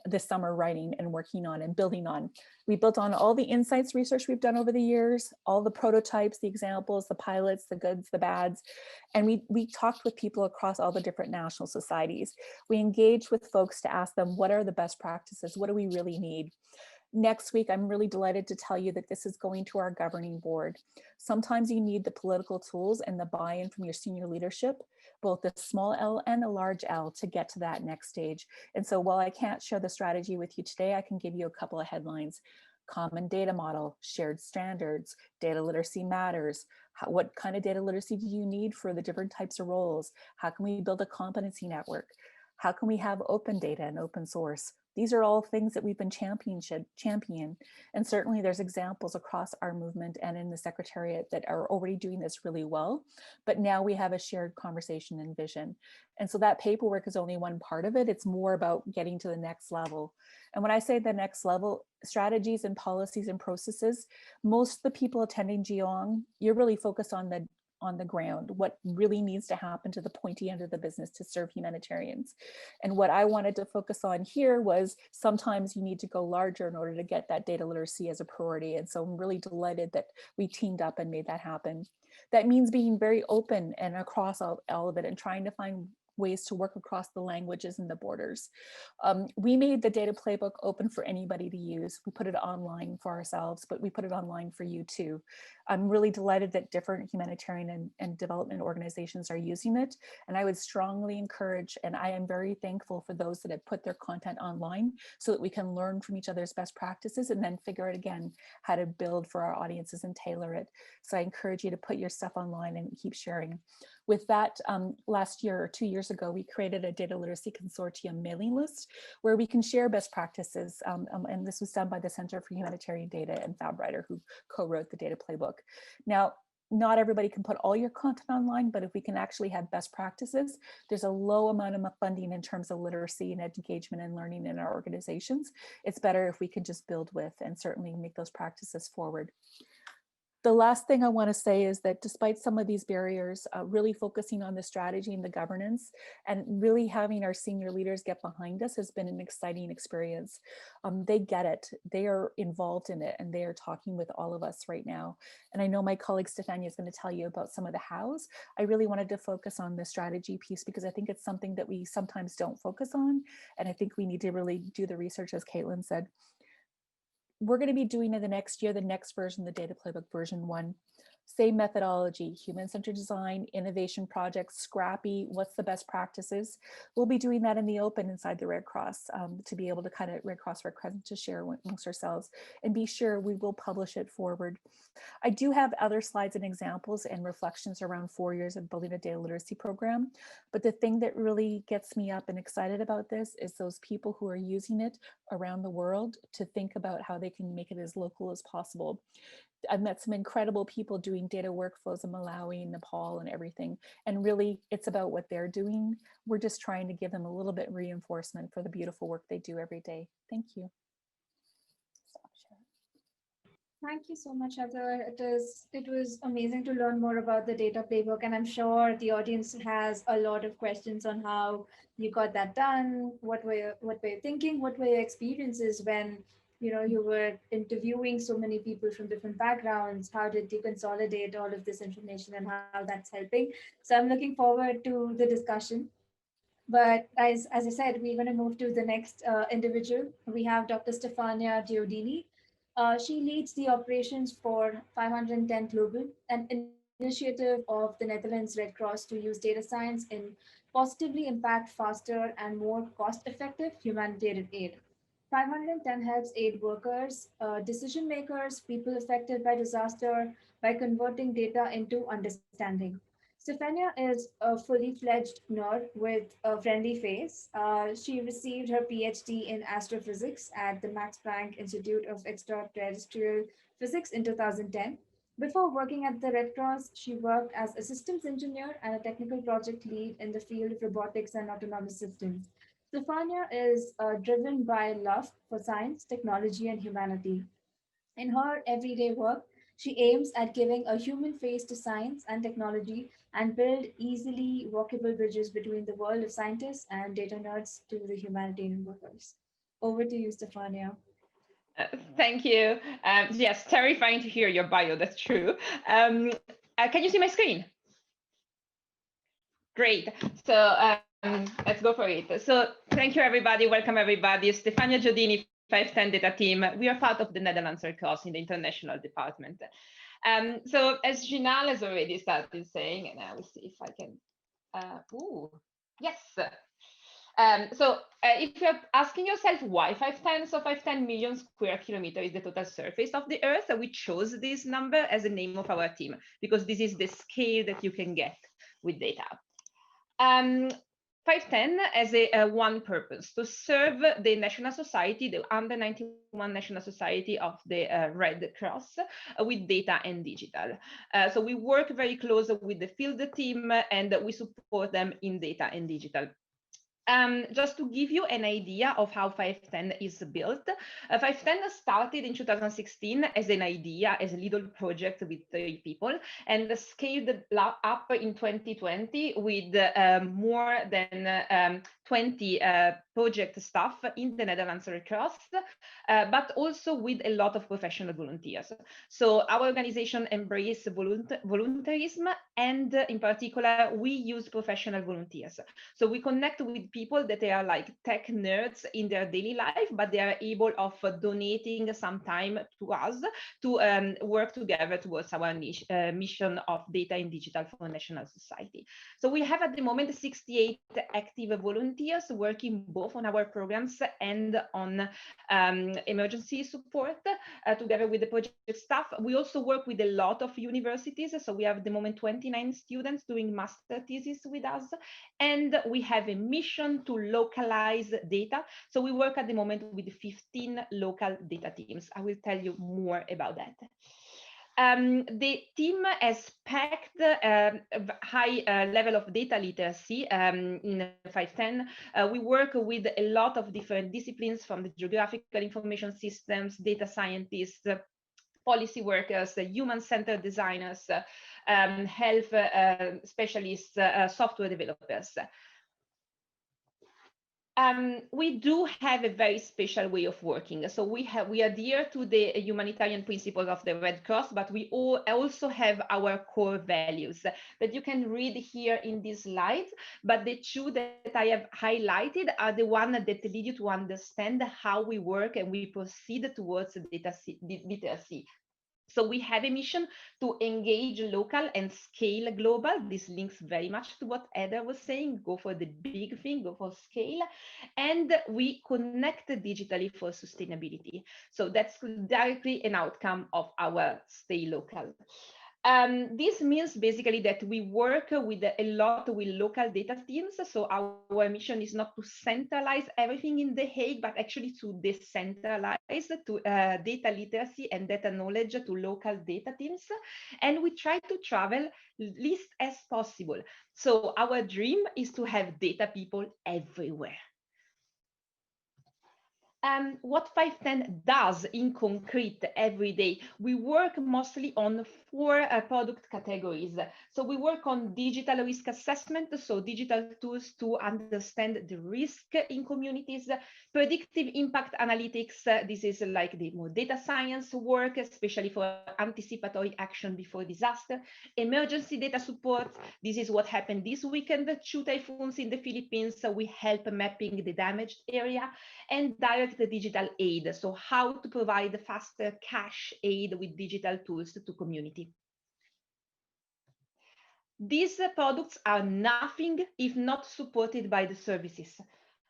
this summer writing and working on and building on. We built on all the insights research we've done over the years, all the prototypes, the examples, the pilots, the goods, the bads. And we talked with people across all the different national societies. We engaged with folks to ask them, what are the best practices? What do we really need? Next week, I'm really delighted to tell you that this is going to our governing board. Sometimes you need the political tools and the buy-in from your senior leadership, both the small L and the large L, to get to that next stage. And so while I can't share the strategy with you today, I can give you a couple of headlines. Common data model, shared standards, data literacy matters. What kind of data literacy do you need for the different types of roles? How can we build a competency network? How can we have open data and open source? These are all things that we've been champion. And certainly there's examples across our movement and in the Secretariat that are already doing this really well. But now we have a shared conversation and vision. And so that paperwork is only one part of it. It's more about getting to the next level. And when I say the next level, strategies and policies and processes, most of the people attending GEONG, you're really focused on the ground, what really needs to happen to the pointy end of the business to serve humanitarians. And what I wanted to focus on here was sometimes you need to go larger in order to get that data literacy as a priority. And so I'm really delighted that we teamed up and made that happen. That means being very open and across all of it and trying to find ways to work across the languages and the borders. We made the data playbook open for anybody to use. We put it online for ourselves, but we put it online for you too. I'm really delighted that different humanitarian and development organizations are using it. And I would strongly encourage, and I am very thankful for those that have put their content online so that we can learn from each other's best practices and then figure out again how to build for our audiences and tailor it. So I encourage you to put your stuff online and keep sharing. With that, last year or 2 years ago, we created a data literacy consortium mailing list where we can share best practices. And this was done by the Center for Humanitarian Data and FabWriter, who co-wrote the data playbook. Now, not everybody can put all your content online, but if we can actually have best practices, there's a low amount of funding in terms of literacy and engagement and learning in our organizations. It's better if we can just build with and certainly make those practices forward. The last thing I want to say is that despite some of these barriers, really focusing on the strategy and the governance and really having our senior leaders get behind us has been an exciting experience. They get it, they are involved in it, and they are talking with all of us right now. And I know my colleague Stefania is going to tell you about some of the hows. I really wanted to focus on the strategy piece because I think it's something that we sometimes don't focus on. And I think we need to really do the research, as Katelyn said. We're going to be doing in the next year, the next version, the data playbook version 1. Same methodology, human-centered design, innovation projects, scrappy, what's the best practices. We'll be doing that in the open inside the Red Cross to be able to kind of Red Cross request to share amongst ourselves and be sure we will publish it forward. I do have other slides and examples and reflections around 4 years of building a data literacy program. But the thing that really gets me up and excited about this is those people who are using it around the world to think about how they can make it as local as possible. I've met some incredible people doing data workflows in Malawi, Nepal, and everything. And really, it's about what they're doing. We're just trying to give them a little bit reinforcement for the beautiful work they do every day. Thank you. Stop sharing. Thank you so much, Heather. It was amazing to learn more about the data playbook, and I'm sure the audience has a lot of questions on how you got that done. What were you thinking? What were your experiences when you were interviewing so many people from different backgrounds? How did you consolidate all of this information and how that's helping? So I'm looking forward to the discussion. But as I said, we're going to move to the next individual. We have Dr. Stefania Giodini. She leads the operations for 510 Global, an initiative of the Netherlands Red Cross to use data science in positively impact faster and more cost-effective humanitarian aid. 510 helps aid workers, decision makers, people affected by disaster by converting data into understanding. Stefania is a fully fledged nerd with a friendly face. She received her PhD in astrophysics at the Max Planck Institute of Extraterrestrial Physics in 2010. Before working at the Red Cross, she worked as a systems engineer and a technical project lead in the field of robotics and autonomous systems. Stefania is driven by love for science, technology, and humanity. In her everyday work, She aims at giving a human face to science and technology and build easily walkable bridges between the world of scientists and data nerds to the humanitarian workers. Over to you, Stefania. Thank you. Yes, terrifying to hear your bio, that's true. Can you see my screen? Great. So let's go for it. So thank you, everybody. Welcome, everybody. Stefania, Giodini, 510 data team. We are part of the Netherlands Red Cross in the international department. So as Jinal has already started saying, and I will see if I can, yes. If you're asking yourself why 510, so 510 million square kilometer is the total surface of the Earth, we chose this number as the name of our team because this is the scale that you can get with data. 510 has a one purpose, to serve the National Society, the under 91 National Society of the Red Cross with data and digital. So we work very close with the field team and we support them in data and digital. Just to give you an idea of how 510 is built, 510 started in 2016 as an idea, as a little project with 3 people, and scaled up in 2020 with more than 20 project staff in the Netherlands Red Cross, but also with a lot of professional volunteers. So our organization embraces volunteerism, and in particular, we use professional volunteers. So we connect with people that they are like tech nerds in their daily life, but they are able of donating some time to us to work together towards our mission of data and digital for national society. So we have at the moment 68 active volunteers working both on our programs and on emergency support together with the project staff. We also work with a lot of universities. So we have at the moment 29 students doing master thesis with us, and we have a mission to localize data. So we work at the moment with 15 local data teams. I will tell you more about that. The team has packed a high level of data literacy in 510. We work with a lot of different disciplines, from the geographical information systems, data scientists, policy workers, human-centered designers, health specialists, software developers. We do have a very special way of working. So we adhere to the humanitarian principles of the Red Cross, but we also have our core values that you can read here in this slide. But the two that I have highlighted are the one that lead you to understand how we work and we proceed towards data literacy. So we have a mission to engage local and scale global. This links very much to what Heather was saying. Go for the big thing, go for scale. And we connect digitally for sustainability. So that's directly an outcome of our stay local. This means basically that we work with a lot with local data teams. So our mission is not to centralize everything in The Hague, but actually to decentralize to data literacy and data knowledge to local data teams. And we try to travel least as possible. So our dream is to have data people everywhere. What 510 does in concrete every day, we work mostly on 4 product categories. So we work on digital risk assessment, so digital tools to understand the risk in communities, predictive impact analytics, this is like the more data science work, especially for anticipatory action before disaster, emergency data support, this is what happened this weekend, 2 typhoons in the Philippines, so we help mapping the damaged area, and direct digital aid, so how to provide faster cash aid with digital tools to community. These products are nothing if not supported by the services,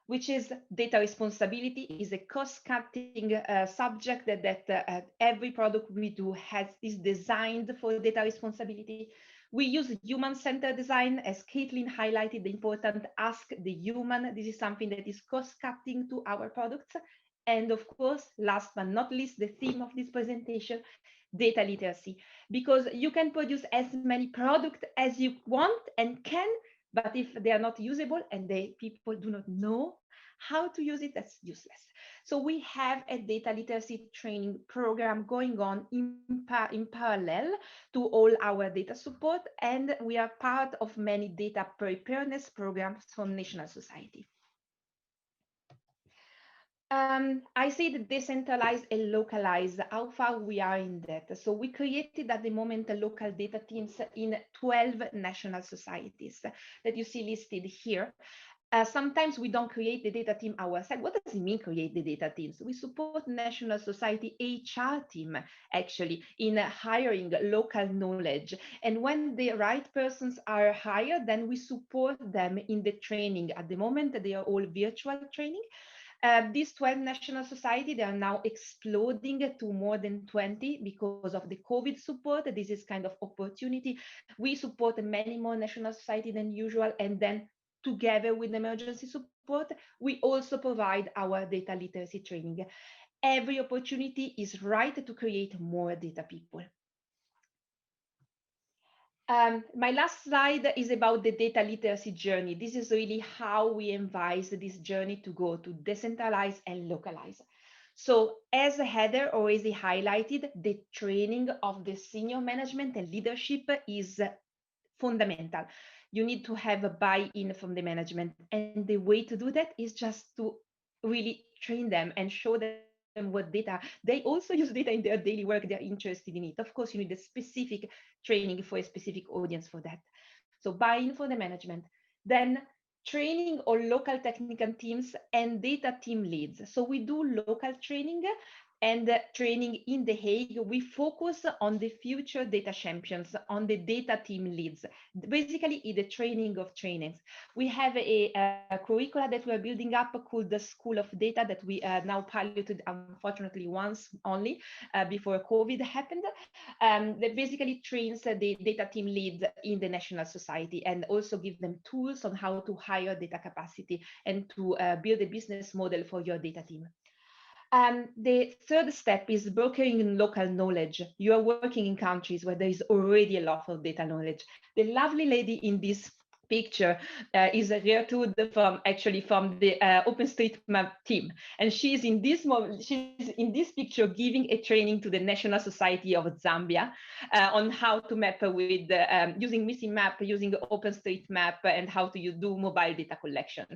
which is data responsibility is a cost-cutting subject that every product we do is designed for data responsibility. We use human-centered design, as Katelyn highlighted, the important ask the human. This is something that is cost-cutting to our products. And of course, last but not least, the theme of this presentation, data literacy, because you can produce as many products as you want and can, But if they are not usable and people do not know how to use it, that's useless. So we have a data literacy training program going on in parallel to all our data support, and we are part of many data preparedness programs from National Society. I said decentralized and localized, how far we are in that. So we created at the moment local data teams in 12 national societies that you see listed here. Sometimes we don't create the data team ourselves. What does it mean, create the data teams? We support National Society HR team, actually, in hiring local knowledge. And when the right persons are hired, then we support them in the training. At the moment, they are all virtual training. These 12 national society, they are now exploding to more than 20 because of the COVID support. This is kind of opportunity. We support many more national society than usual, and then together with emergency support, we also provide our data literacy training. Every opportunity is right to create more data people. My last slide is about the data literacy journey. This is really how we advise this journey to go to decentralize and localize. So as Heather already highlighted, the training of the senior management and leadership is fundamental. You need to have a buy-in from the management. And the way to do that is just to really train them and show them what data. They also use data in their daily work. They're interested in it. Of course, you need a specific training for a specific audience for that. So buy-in for the management. Then training or local technical teams and data team leads. So we do local training and training in The Hague. We focus on the future data champions, on the data team leads, basically in the training of trainings. We have a curricula that we are building up called the School of Data that we now piloted, unfortunately, once only before COVID happened. That basically trains the data team leads in the national society and also give them tools on how to hire data capacity and to build a business model for your data team. The third step is brokering local knowledge. You are working in countries where there is already a lot of data knowledge. The lovely lady in this picture is Gertrude from the OpenStreetMap team, and she's in this picture giving a training to the National Society of Zambia on how to map with using missing map, using OpenStreetMap, and how to do mobile data collection.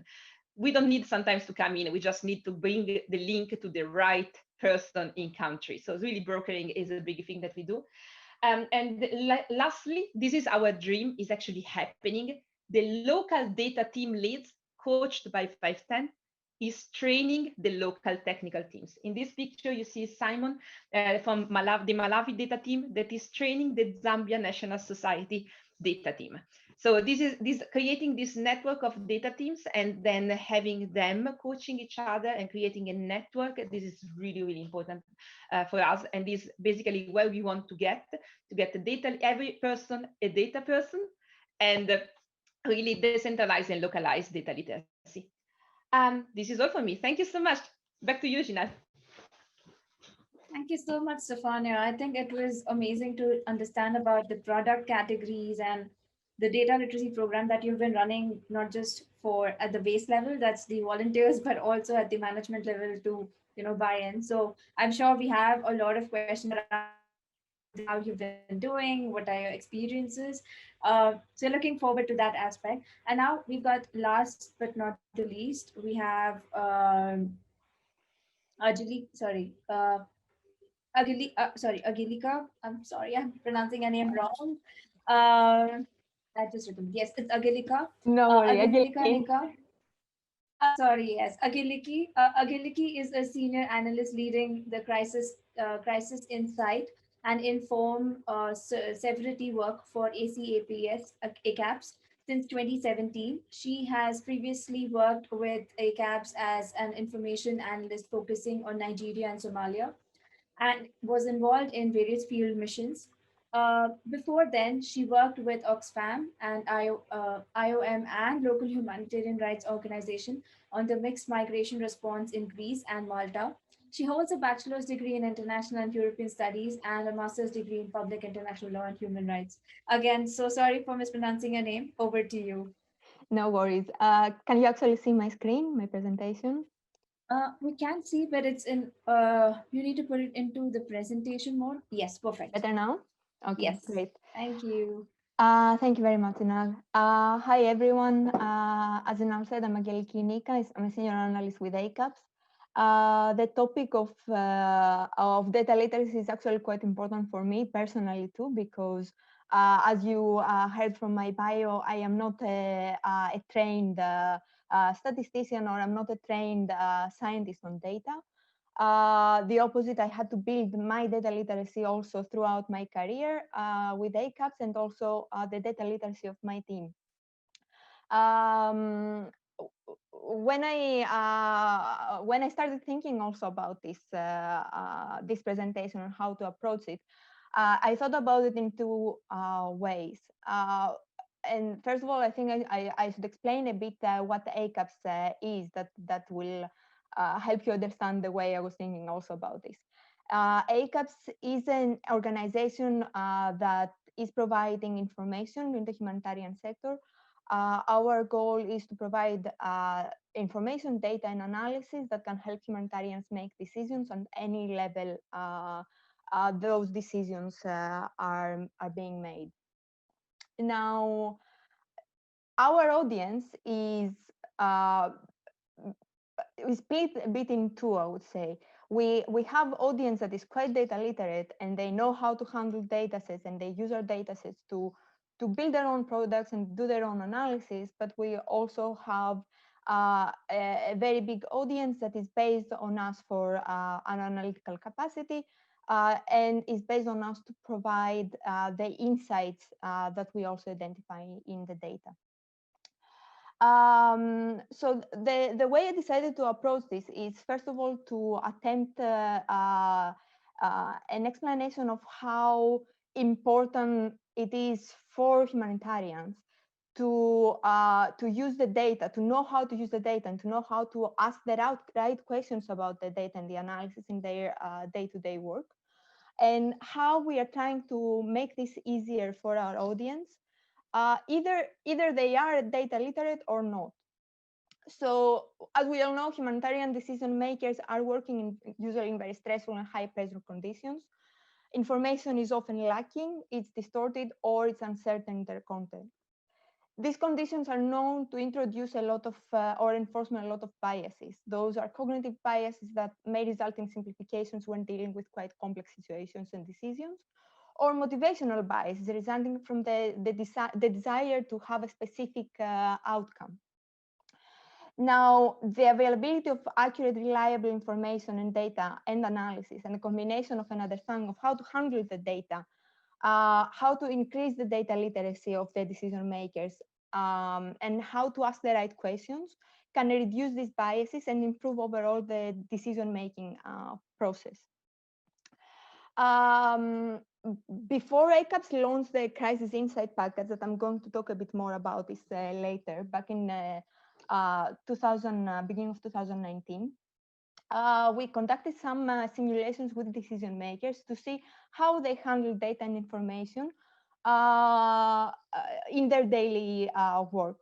We don't need sometimes to come in, we just need to bring the link to the right person in country. So really brokering is a big thing that we do. And lastly, this is our dream, is actually happening. The local data team leads, coached by 510, is training the local technical teams. In this picture, you see Simon from the Malawi data team that is training the Zambia National Society data team. So this is creating this network of data teams and then having them coaching each other and creating a network. This is really, really important for us. And this is basically where we want to get the data, every person, a data person, and really decentralize and localize data literacy. This is all for me. Thank you so much. Back to you, Jinal. Thank you so much, Stefania. I think it was amazing to understand about the product categories and the data literacy program that you've been running, not just for at the base level, that's the volunteers, but also at the management level to buy in. So I'm sure we have a lot of questions around how you've been doing, what are your experiences. So looking forward to that aspect. And now we've got, last but not the least, we have Angelika. I'm sorry, I'm pronouncing her name wrong. I just written, yes, it's Angelika. No worry, Angeliki again. Nika. Sorry, yes, Angeliki. Angeliki is a senior analyst leading the crisis insight and inform severity work for ACAPS, ACAPS since 2017. She has previously worked with ACAPS as an information analyst focusing on Nigeria and Somalia, and was involved in various field missions. Before then, she worked with Oxfam and IOM and local humanitarian rights organization on the mixed migration response in Greece and Malta. She holds a bachelor's degree in international and European studies and a master's degree in public international law and human rights. Again, so sorry for mispronouncing your name. Over to you. No worries. Can you actually see my screen, my presentation? We can see, but it's in, you need to put it into the presentation mode. Yes, perfect. Better now? Okay, Yes. great. Thank you. Thank you very much, Jinal. Hi, everyone. As Jinal said, I'm Angeliki Nika. I'm a senior analyst with ACAPS. The topic of data literacy is actually quite important for me personally too, because as you heard from my bio, I am not a trained statistician, or I'm not a trained scientist on data. The opposite, I had to build my data literacy also throughout my career with ACAPS, and also the data literacy of my team. When I started thinking also about this presentation and how to approach it, I thought about it in two ways. And first of all, I think I should explain a bit what ACAPS is, that will help you understand the way I was thinking also about this. ACAPS is an organization that is providing information in the humanitarian sector. Our goal is to provide information, data, and analysis that can help humanitarians make decisions on any level those decisions are being made. Now, our audience is split a bit in two, I would say. We have audience that is quite data literate, and they know how to handle data sets, and they use our data sets to build their own products and do their own analysis. But we also have a very big audience that is based on us for an analytical capacity, and is based on us to provide the insights that we also identify in the data. So the way I decided to approach this is, first of all, to attempt an explanation of how important it is for humanitarians to use the data, to know how to use the data, and to know how to ask the right questions about the data and the analysis in their day-to-day work, and how we are trying to make this easier for our audience. Either they are data literate or not. So as we all know, humanitarian decision makers are working usually in very stressful and high pressure conditions. Information is often lacking, it's distorted, or it's uncertain in their content. These conditions are known to introduce a lot of or enforcement a lot of biases. Those are cognitive biases that may result in simplifications when dealing with quite complex situations and decisions, or motivational biases resulting from the desire to have a specific outcome. Now, the availability of accurate, reliable information and data and analysis, and a combination of an understanding of how to handle the data, how to increase the data literacy of the decision makers, and how to ask the right questions, can reduce these biases and improve overall the decision-making process. Before ACAPS launched the Crisis Insight Package, that I'm going to talk a bit more about this later, back in beginning of 2019, we conducted some simulations with decision makers to see how they handle data and information in their daily work.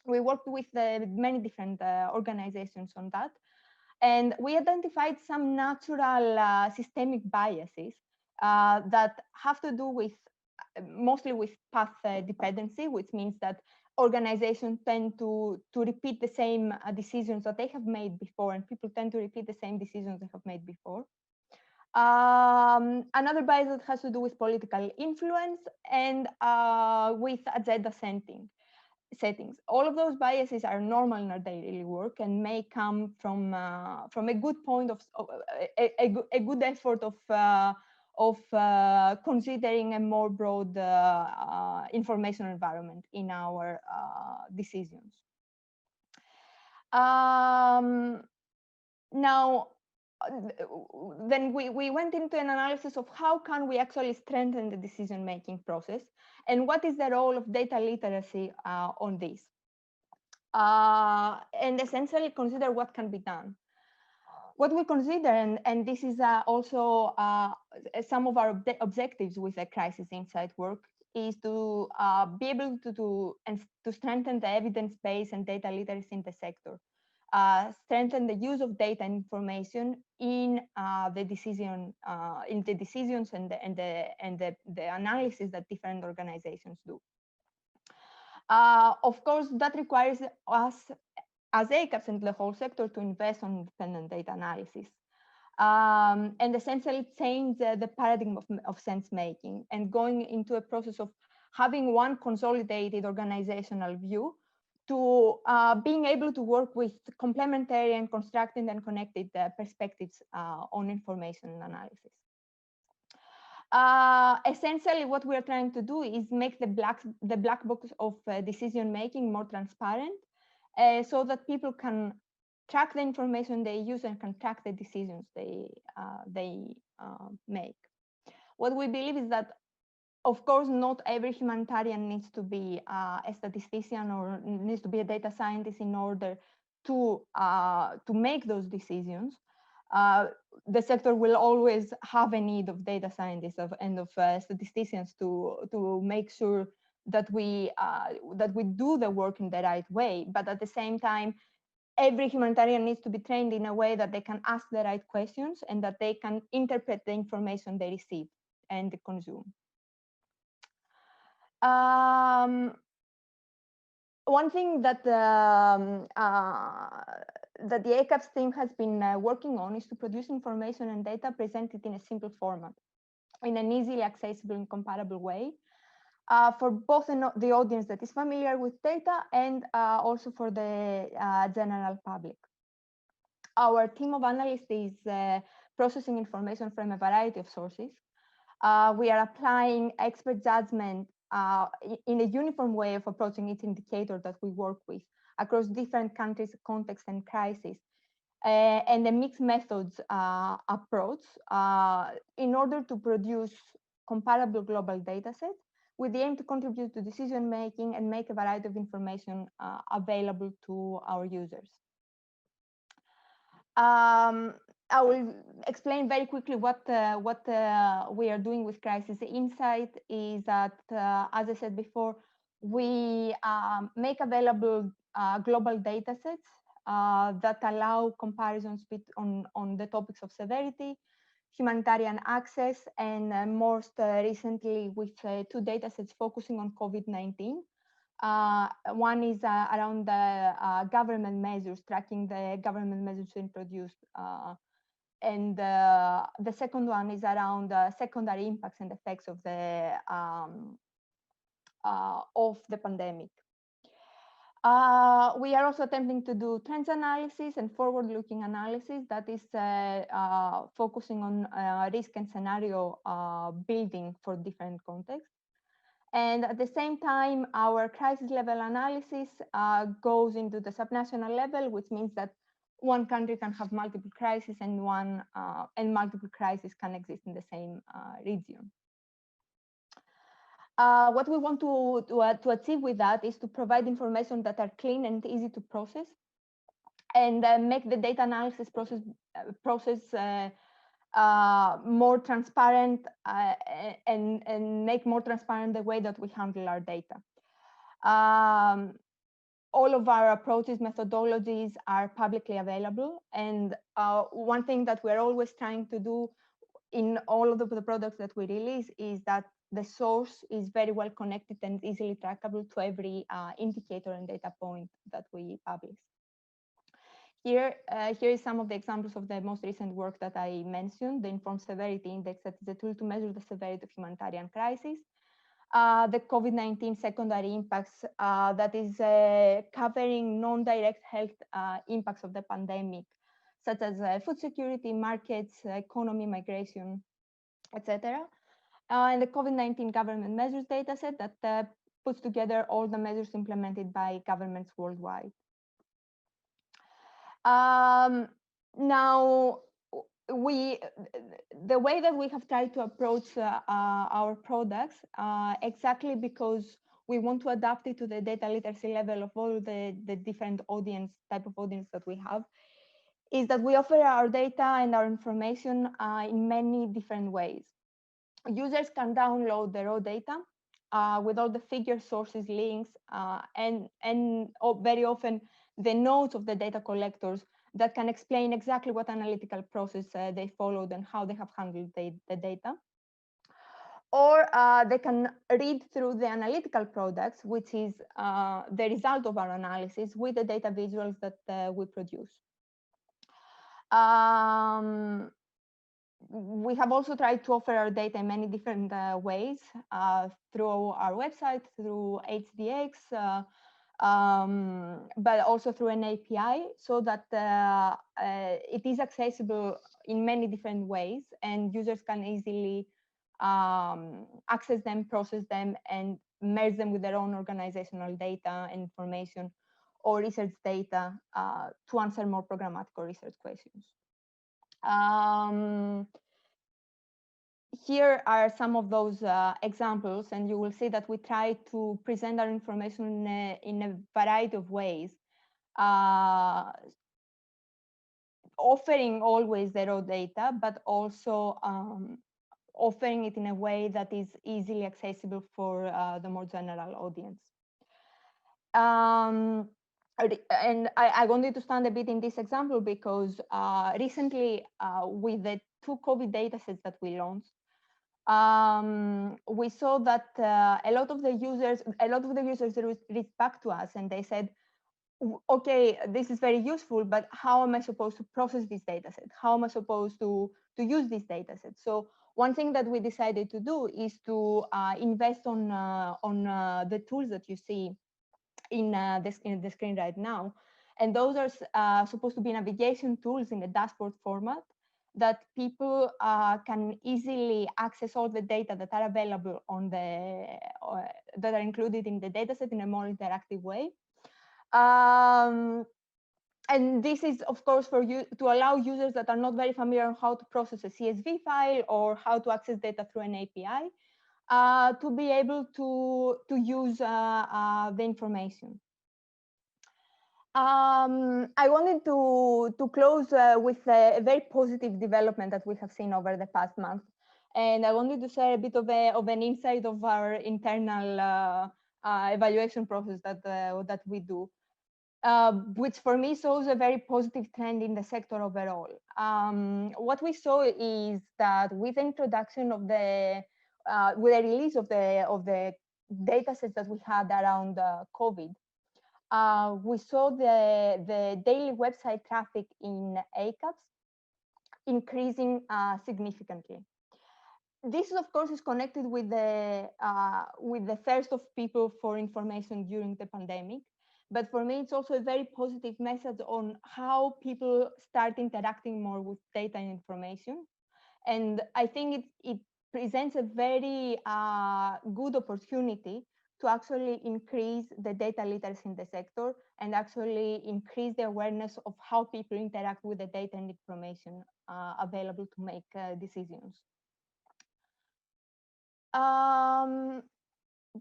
We worked with many different organizations on that, and we identified some natural systemic biases that have to do with mostly with path dependency, which means that organizations tend to repeat the same decisions that they have made before, and people tend to repeat the same decisions they have made before. Another bias that has to do with political influence and with agenda settings. All of those biases are normal in our daily work and may come from a good point of a good effort of considering a more broad information environment in our decisions. Now, then we went into an analysis of how can we actually strengthen the decision-making process, and what is the role of data literacy on this, and essentially consider what can be done. What we consider, and this is also some of our objectives with the Crisis Insight work, is to be able to strengthen the evidence base and data literacy in the sector, strengthen the use of data and information in the decisions and the analysis that different organizations do. Of course, that requires us as ACAPS and the whole sector to invest on independent data analysis. And essentially change the paradigm of sense making and going into a process of having one consolidated organizational view to being able to work with complementary and constructed and connected perspectives on information and analysis. Essentially, what we are trying to do is make the black box of decision making more transparent, so that people can track the information they use and can track the decisions they make. What we believe is that, of course, not every humanitarian needs to be a statistician or needs to be a data scientist in order to make those decisions. The sector will always have a need of data scientists and of statisticians to make sure that we do the work in the right way. But at the same time, every humanitarian needs to be trained in a way that they can ask the right questions and that they can interpret the information they receive and consume. One thing that the ACAPS team has been working on is to produce information and data presented in a simple format, in an easily accessible and comparable way, for both the audience that is familiar with data and also for the general public. Our team of analysts is processing information from a variety of sources. We are applying expert judgment in a uniform way of approaching each indicator that we work with across different countries, contexts, and crises, and a mixed methods approach in order to produce comparable global data sets with the aim to contribute to decision making and make a variety of information available to our users. I will explain very quickly what we are doing with Crisis Insight is that, as I said before, we make available global data sets that allow comparisons on the topics of severity, humanitarian access, and most recently with two data sets focusing on COVID-19. One is around the government measures, tracking the government measures introduced. And the second one is around secondary impacts and effects of the pandemic. We are also attempting to do trends analysis and forward-looking analysis that is focusing on risk and scenario building for different contexts. And at the same time, our crisis level analysis goes into the subnational level, which means that one country can have multiple crises and multiple crises can exist in the same region. What we want to achieve with that is to provide information that are clean and easy to process, and make the data analysis process more transparent and make more transparent the way that we handle our data. All of our approaches, methodologies are publicly available. And one thing that we're always trying to do in all of the products that we release is that the source is very well connected and easily trackable to every indicator and data point that we publish. Here is some of the examples of the most recent work that I mentioned, the Informed Severity Index, that is a tool to measure the severity of humanitarian crisis. The COVID-19 secondary impacts, that is covering non-direct health impacts of the pandemic, such as food security, markets, economy, migration, etc. And the COVID-19 government measures dataset that puts together all the measures implemented by governments worldwide. Now, the way that we have tried to approach our products, exactly because we want to adapt it to the data literacy level of all the different type of audience that we have, is that we offer our data and our information in many different ways. Users can download the raw data with all the figure sources, links, very often the notes of the data collectors that can explain exactly what analytical process they followed and how they have handled the data. Or they can read through the analytical products, which is the result of our analysis with the data visuals that we produce. We have also tried to offer our data in many different ways through our website, through HDX, but also through an API, so that it is accessible in many different ways and users can easily access them, process them, and merge them with their own organizational data and information or research data to answer more programmatic or research questions. Here are some of those examples, and you will see that we try to present our information in a variety of ways, offering always the raw data, but also offering it in a way that is easily accessible for the more general audience. And I wanted to stand a bit in this example because recently with the 2 COVID datasets that we launched, we saw that a lot of the users reached back to us and they said, okay, this is very useful, but how am I supposed to process this dataset? How am I supposed to use this dataset? So one thing that we decided to do is to invest on the tools that you see in the screen right now. And those are supposed to be navigation tools in a dashboard format that people can easily access all the data that are available on that are included in the dataset in a more interactive way. And this is, of course, for you to allow users that are not very familiar on how to process a CSV file or how to access data through an API to be able to use the information. I wanted to close with a very positive development that we have seen over the past month. And I wanted to share a bit of an insight of our internal evaluation process that we do. Which for me shows a very positive trend in the sector overall. What we saw is that with the introduction of with the release of the data sets that we had around COVID, we saw the daily website traffic in ACAPS increasing significantly. This, of course, is connected with the thirst of people for information during the pandemic. But for me, it's also a very positive message on how people start interacting more with data and information. And I think it presents a very good opportunity to actually increase the data literacy in the sector and actually increase the awareness of how people interact with the data and information available to make decisions.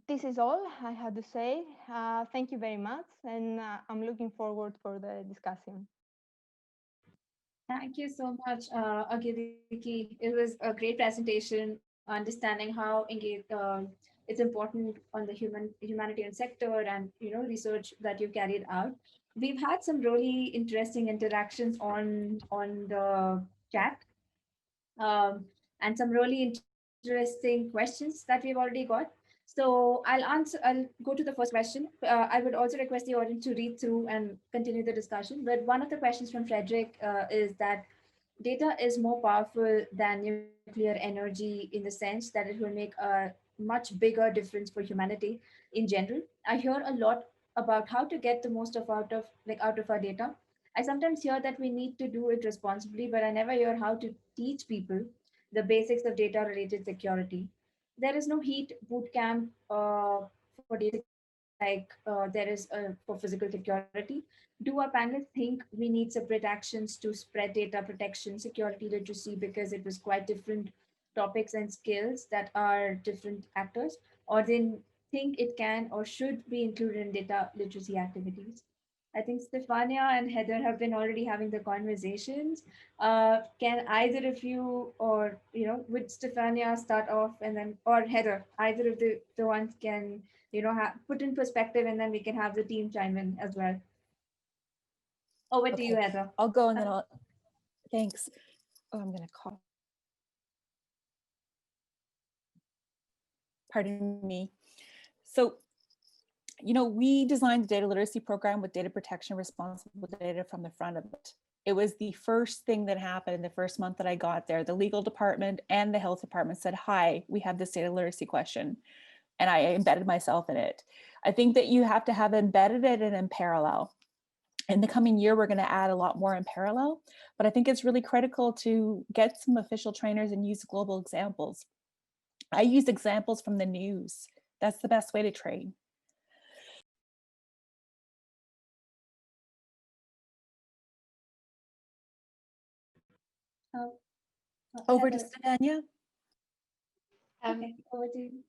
This is all I had to say. Thank you very much, and I'm looking forward for the discussion. Thank you so much, Angeliki. It was a great presentation, understanding how it's important on the humanitarian sector and research that you carried out. We've had some really interesting interactions on the chat, and some really interesting questions that we've already got. So I'll go to the first question. I would also request the audience to read through and continue the discussion. But one of the questions from Frederick is that data is more powerful than nuclear energy in the sense that it will make a much bigger difference for humanity in general. I hear a lot about how to get the most out of our data. I sometimes hear that we need to do it responsibly, but I never hear how to teach people the basics of data related security. There is no heat boot camp for data security like there is for physical security. Do our panelists think we need separate actions to spread data protection, security literacy, because it was quite different topics and skills that are different actors, or they think it can or should be included in data literacy activities? I think Stefania and Heather have been already having the conversations. Can either of you, or would Stefania start off, and then, or Heather, either of the ones can put in perspective, and then we can have the team chime in as well. Over to you, Okay, Heather. I'll go and then I'll, thanks. Oh, I'm gonna call. Pardon me. So, we designed the data literacy program with data protection responsible data from the front of it. It was the first thing that happened in the first month that I got there. The legal department and the health department said, hi, we have this data literacy question. And I embedded myself in it. I think that you have to have embedded it and in parallel. In the coming year, we're going to add a lot more in parallel, but I think it's really critical to get some official trainers and use global examples. I use examples from the news. That's the best way to train. Over to Stefania. Okay, over to you.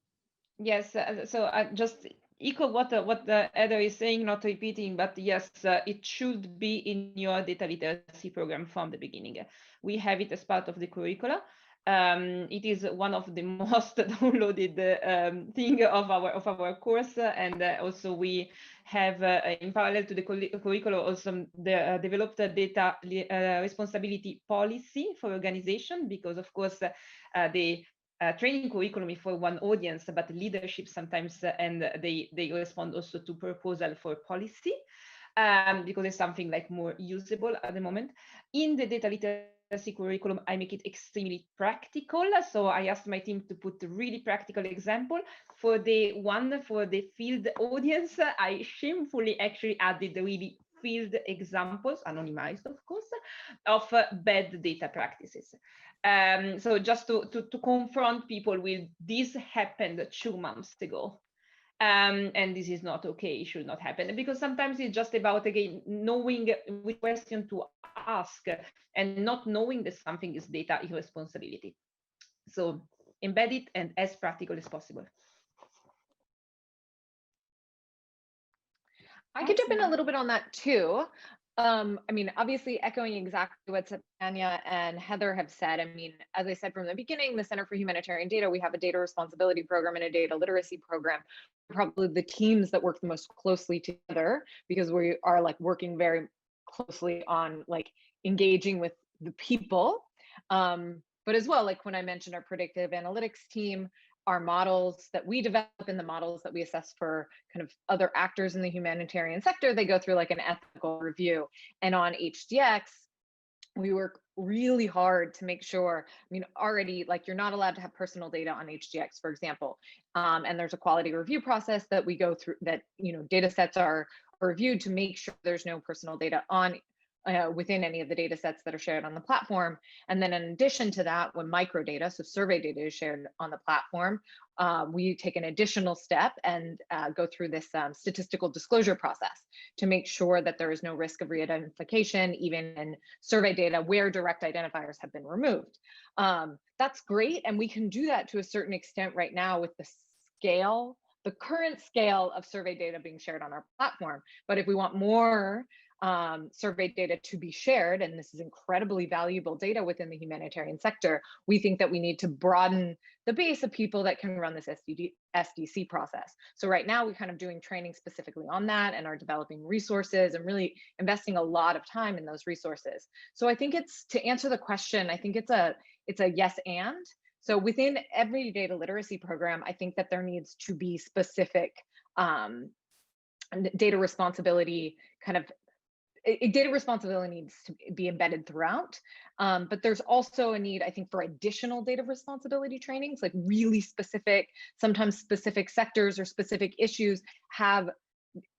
Yes, so I just echo what the Heather is saying, not repeating, but yes, it should be in your data literacy program from the beginning. We have it as part of the curricula. It is one of the most downloaded thing of our course, and also we have in parallel to the curriculum also developed a data responsibility policy for organization, because of course the training curriculum is for one audience, but leadership sometimes, and they respond also to proposal for policy, because it's something like more usable at the moment. In the data literacy curriculum, I make it extremely practical. So I asked my team to put a really practical example. For the field audience, I shamefully actually added really field examples, anonymized of course, of bad data practices. So just to confront people with, this happened 2 months ago. And this is not okay, it should not happen. Because sometimes it's just about, again, knowing which question to ask and not knowing that something is data irresponsibility. So embed it and as practical as possible. I could jump in a little bit on that too. I mean, obviously echoing exactly what Stefania and Heather have said. I mean, as I said from the beginning, the Center for Humanitarian Data, we have a data responsibility program and a data literacy program. Probably the teams that work the most closely together, because we are like working very closely on like engaging with the people. But as well, like when I mentioned our predictive analytics team, our models that we develop and the models that we assess for kind of other actors in the humanitarian sector, they go through like an ethical review. And on HDX, we work really hard to make sure, I mean, already like you're not allowed to have personal data on HDX, for example. And there's a quality review process that we go through that, data sets are reviewed to make sure there's no personal data on within any of the data sets that are shared on the platform. And then in addition to that, when microdata, so survey data is shared on the platform, we take an additional step and go through this statistical disclosure process to make sure that there is no risk of re-identification, even in survey data where direct identifiers have been removed. That's great, and we can do that to a certain extent right now with the current scale of survey data being shared on our platform. But if we want more survey data to be shared, and this is incredibly valuable data within the humanitarian sector, we think that we need to broaden the base of people that can run this SDC process. So right now we're kind of doing training specifically on that and are developing resources and really investing a lot of time in those resources. So I think it's, to answer the question, I think it's a yes and. So within every data literacy program, I think that there needs to be specific data responsibility kind of data responsibility needs to be embedded throughout, but there's also a need, I think, for additional data responsibility trainings, like really specific, sometimes specific sectors or specific issues have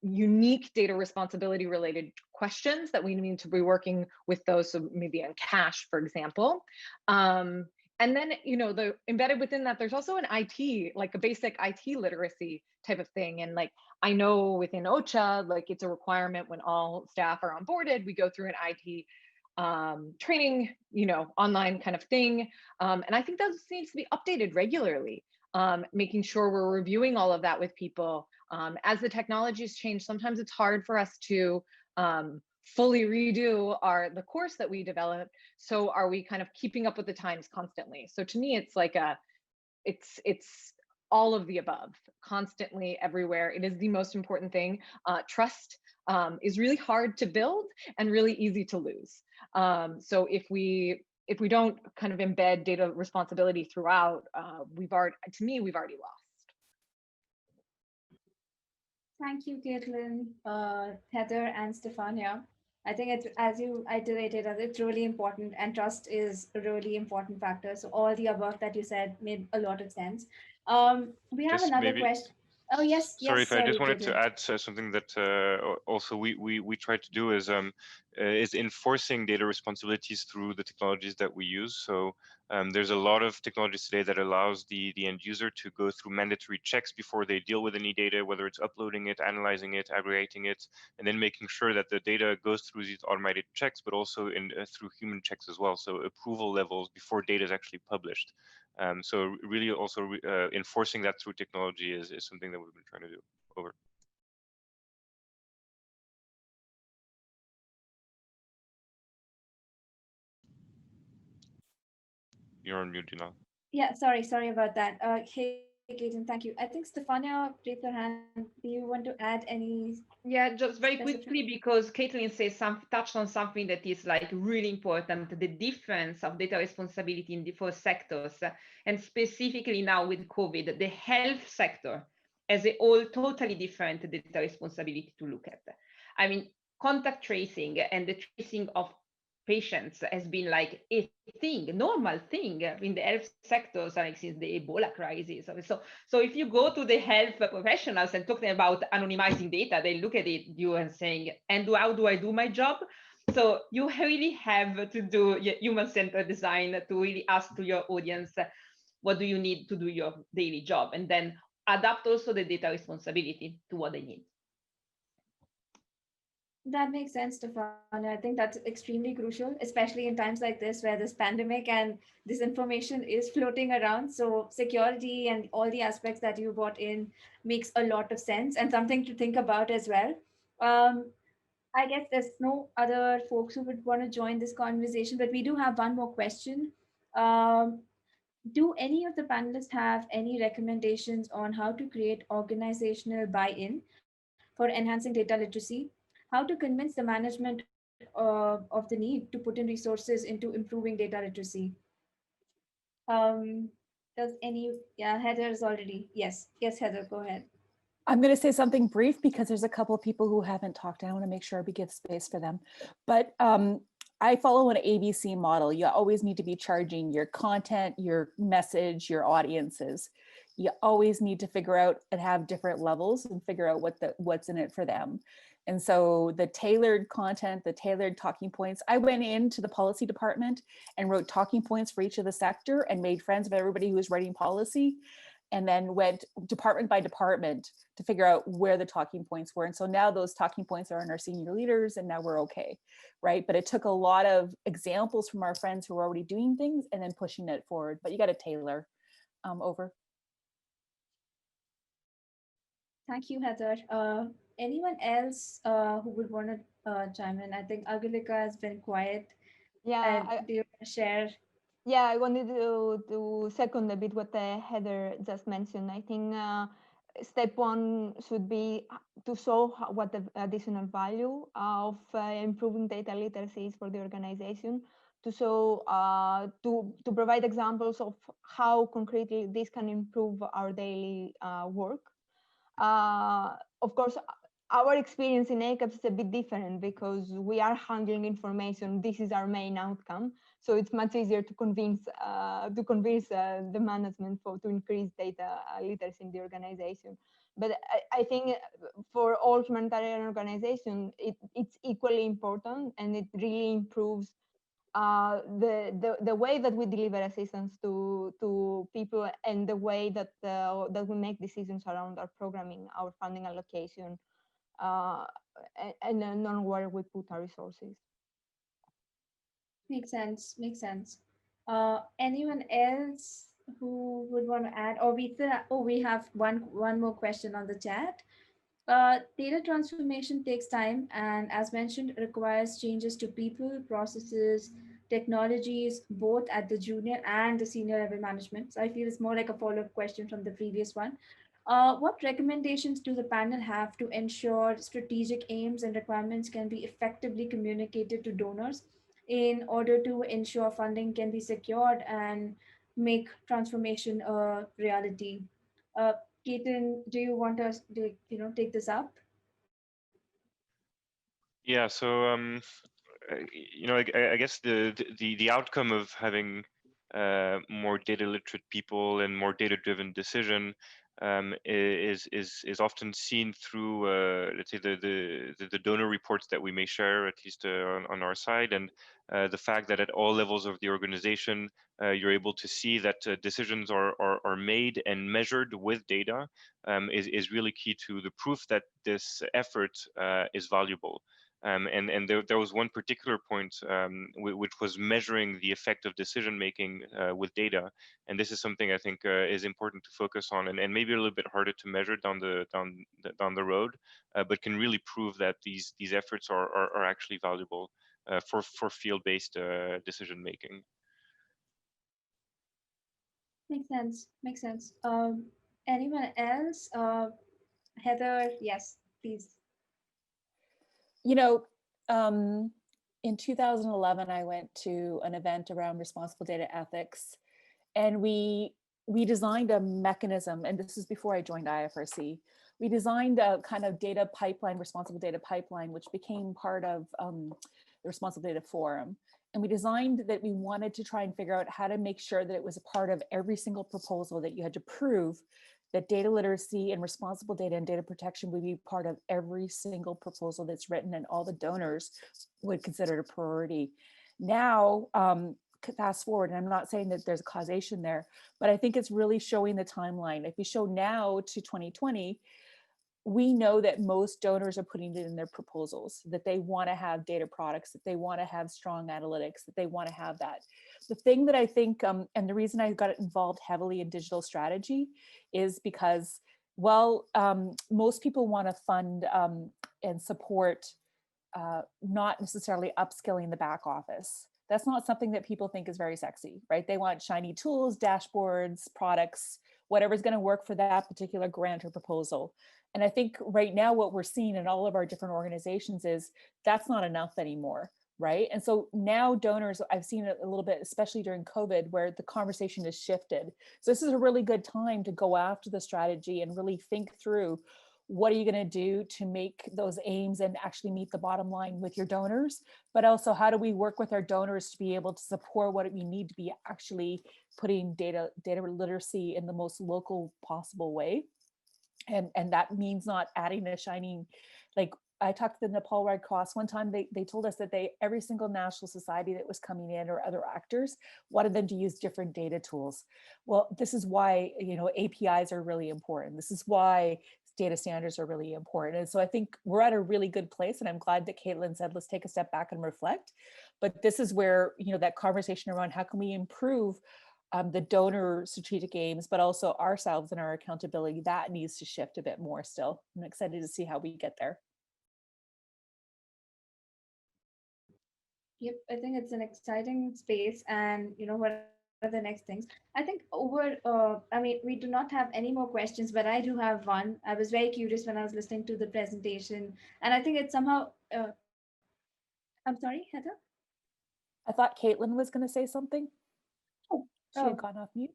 unique data responsibility related questions that we need to be working with those, so maybe on cash, for example. And then, the embedded within that, there's also an IT, like a basic IT literacy type of thing. And like, I know within OCHA, like it's a requirement when all staff are onboarded, we go through an IT training, online kind of thing. And I think that needs to be updated regularly, making sure we're reviewing all of that with people. As the technologies change, sometimes it's hard for us to fully redo the course that we developed. So are we kind of keeping up with the times constantly? So to me, it's like it's all of the above, constantly, everywhere. It is the most important thing. Trust is really hard to build and really easy to lose. So if we don't kind of embed data responsibility throughout, we've already lost. Thank you, Katelyn, Heather, and Stefania. I think it's, as you iterated, it's really important, and trust is a really important factor. So all the above that you said made a lot of sense. We have Just another maybe, question. Oh, yes, sorry, yes, if I just sorry, wanted to Katelyn. add something that also we try to do is enforcing data responsibilities through the technologies that we use. So there's a lot of technologies today that allows the end user to go through mandatory checks before they deal with any data, whether it's uploading it, analyzing it, aggregating it, and then making sure that the data goes through these automated checks, but also through human checks as well. So approval levels before data is actually published. So really also enforcing that through technology is something that we've been trying to do. Over. You're on mute, Jinal. Yeah, sorry about that. Hey, Gaten, thank you. I think Stefania raised her hand. Do you want to add any Yeah, just very specific? quickly, because Katelyn says touched on something that is like really important, the difference of data responsibility in the four sectors, and specifically now with COVID, the health sector as a whole totally different data responsibility to look at. I mean, contact tracing and the tracing of patients has been like a thing, normal thing in the health sectors, like since the Ebola crisis. So if you go to the health professionals and talk to them about anonymizing data, they look at you and saying, and how do I do my job? So you really have to do human-centered design to really ask to your audience, what do you need to do your daily job? And then adapt also the data responsibility to what they need. That makes sense, Stefania. I think that's extremely crucial, especially in times like this where this pandemic and this information is floating around. So security and all the aspects that you brought in makes a lot of sense and something to think about as well. Um, I guess there's no other folks who would want to join this conversation, but we do have one more question. Um, do any of the panelists have any recommendations on how to create organizational buy-in for enhancing data literacy? How to convince the management of the need to put in resources into improving data literacy? Um, does any, yeah, Heather's already, yes, Heather, go ahead. I'm going to say something brief because there's a couple of people who haven't talked. I want to make sure we give space for them. But I follow an ABC model. You always need to be charging your content, your message, your audiences. You always need to figure out and have different levels and figure out what's in it for them. And so the tailored content, the tailored talking points, I went into the policy department and wrote talking points for each of the sector and made friends with everybody who was writing policy, and then went department by department to figure out where the talking points were. And so now those talking points are in our senior leaders, and now we're okay, right? But it took a lot of examples from our friends who were already doing things and then pushing it forward. But you got to tailor. Over. Thank you, Heather. Anyone else who would want to chime in? I think Angelika has been quiet. Yeah, Do you want to share? Yeah, I wanted to second a bit what Heather just mentioned. I think step one should be to show what the additional value of improving data literacy is for the organization, to show, to provide examples of how concretely this can improve our daily work. Of course, our experience in ACAPS is a bit different because we are handling information. This is our main outcome, so it's much easier to convince the management to increase data literacy in the organization. But I think for all humanitarian organizations, it's equally important, and it really improves the way that we deliver assistance to people, and the way that that we make decisions around our programming, our funding allocation, and then on where we put our resources. Makes sense. Makes sense. Anyone else who would want to add? Or we have one more question on the chat. Data transformation takes time and, as mentioned, requires changes to people, processes, technologies, both at the junior and the senior level management. So I feel it's more like a follow-up question from the previous one. What recommendations do the panel have to ensure strategic aims and requirements can be effectively communicated to donors in order to ensure funding can be secured and make transformation a reality? Uh, Gaetan, do you want us to, take this up? Yeah, so I guess the outcome of having more data literate people and more data driven decision is often seen through let's say the donor reports that we may share, at least on our side, and the fact that at all levels of the organization you're able to see that decisions are made and measured with data is really key to the proof that this effort is valuable. And there was one particular point which was measuring the effect of decision making with data, and this is something I think is important to focus on, and maybe a little bit harder to measure down the road, but can really prove that these efforts are actually valuable for field-based decision making. Makes sense. Makes sense. Anyone else? Heather, yes, please. You know, in 2011, I went to an event around responsible data ethics, and we designed a mechanism, and this is before I joined IFRC. We designed a kind of data pipeline, responsible data pipeline, which became part of the Responsible Data Forum. And we designed that we wanted to try and figure out how to make sure that it was a part of every single proposal, that you had to prove that data literacy and responsible data and data protection would be part of every single proposal that's written, and all the donors would consider it a priority. Now, fast forward, and I'm not saying that there's a causation there, but I think it's really showing the timeline. If we show now to 2020, we know that most donors are putting it in their proposals, that they want to have data products, that they want to have strong analytics, that they want to have that. The thing that I think, and the reason I got involved heavily in digital strategy is because, well, most people want to fund and support not necessarily upskilling the back office. That's not something that people think is very sexy, right? They want shiny tools, dashboards, products, whatever's going to work for that particular grant or proposal. And I think right now what we're seeing in all of our different organizations is that's not enough anymore, right? And so now donors, I've seen it a little bit, especially during COVID, where the conversation has shifted. So this is a really good time to go after the strategy and really think through, what are you going to do to make those aims and actually meet the bottom line with your donors? But also, how do we work with our donors to be able to support what we need to be actually putting data literacy in the most local possible way? And that means not adding a shining, like I talked to the Nepal Red Cross one time, they told us that every single national society that was coming in, or other actors, wanted them to use different data tools. Well, this is why, APIs are really important. This is why data standards are really important. And so I think we're at a really good place, and I'm glad that Katelyn said, let's take a step back and reflect. But this is where, that conversation around how can we improve the donor strategic aims, but also ourselves and our accountability, that needs to shift a bit more still. I'm excited to see how we get there. Yep, I think it's an exciting space, and what are the next things? I think we do not have any more questions, but I do have one. I was very curious when I was listening to the presentation, and I think it's somehow. I'm sorry, Heather. I thought Katelyn was going to say something. Oh, she had gone off mute.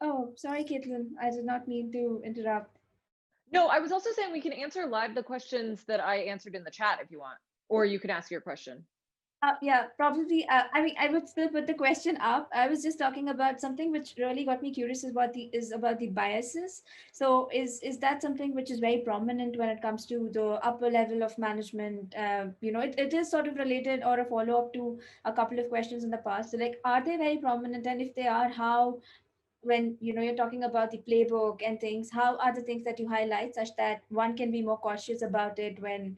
Oh, sorry, Katelyn. I did not mean to interrupt. No, I was also saying we can answer live the questions that I answered in the chat if you want, or you can ask your question. Yeah, probably. I would still put the question up. I was just talking about something which really got me curious about the biases. So is that something which is very prominent when it comes to the upper level of management? It is sort of related or a follow up to a couple of questions in the past. So like, are they very prominent? And if they are, how? When you're talking about the playbook and things, how are the things that you highlight such that one can be more cautious about it when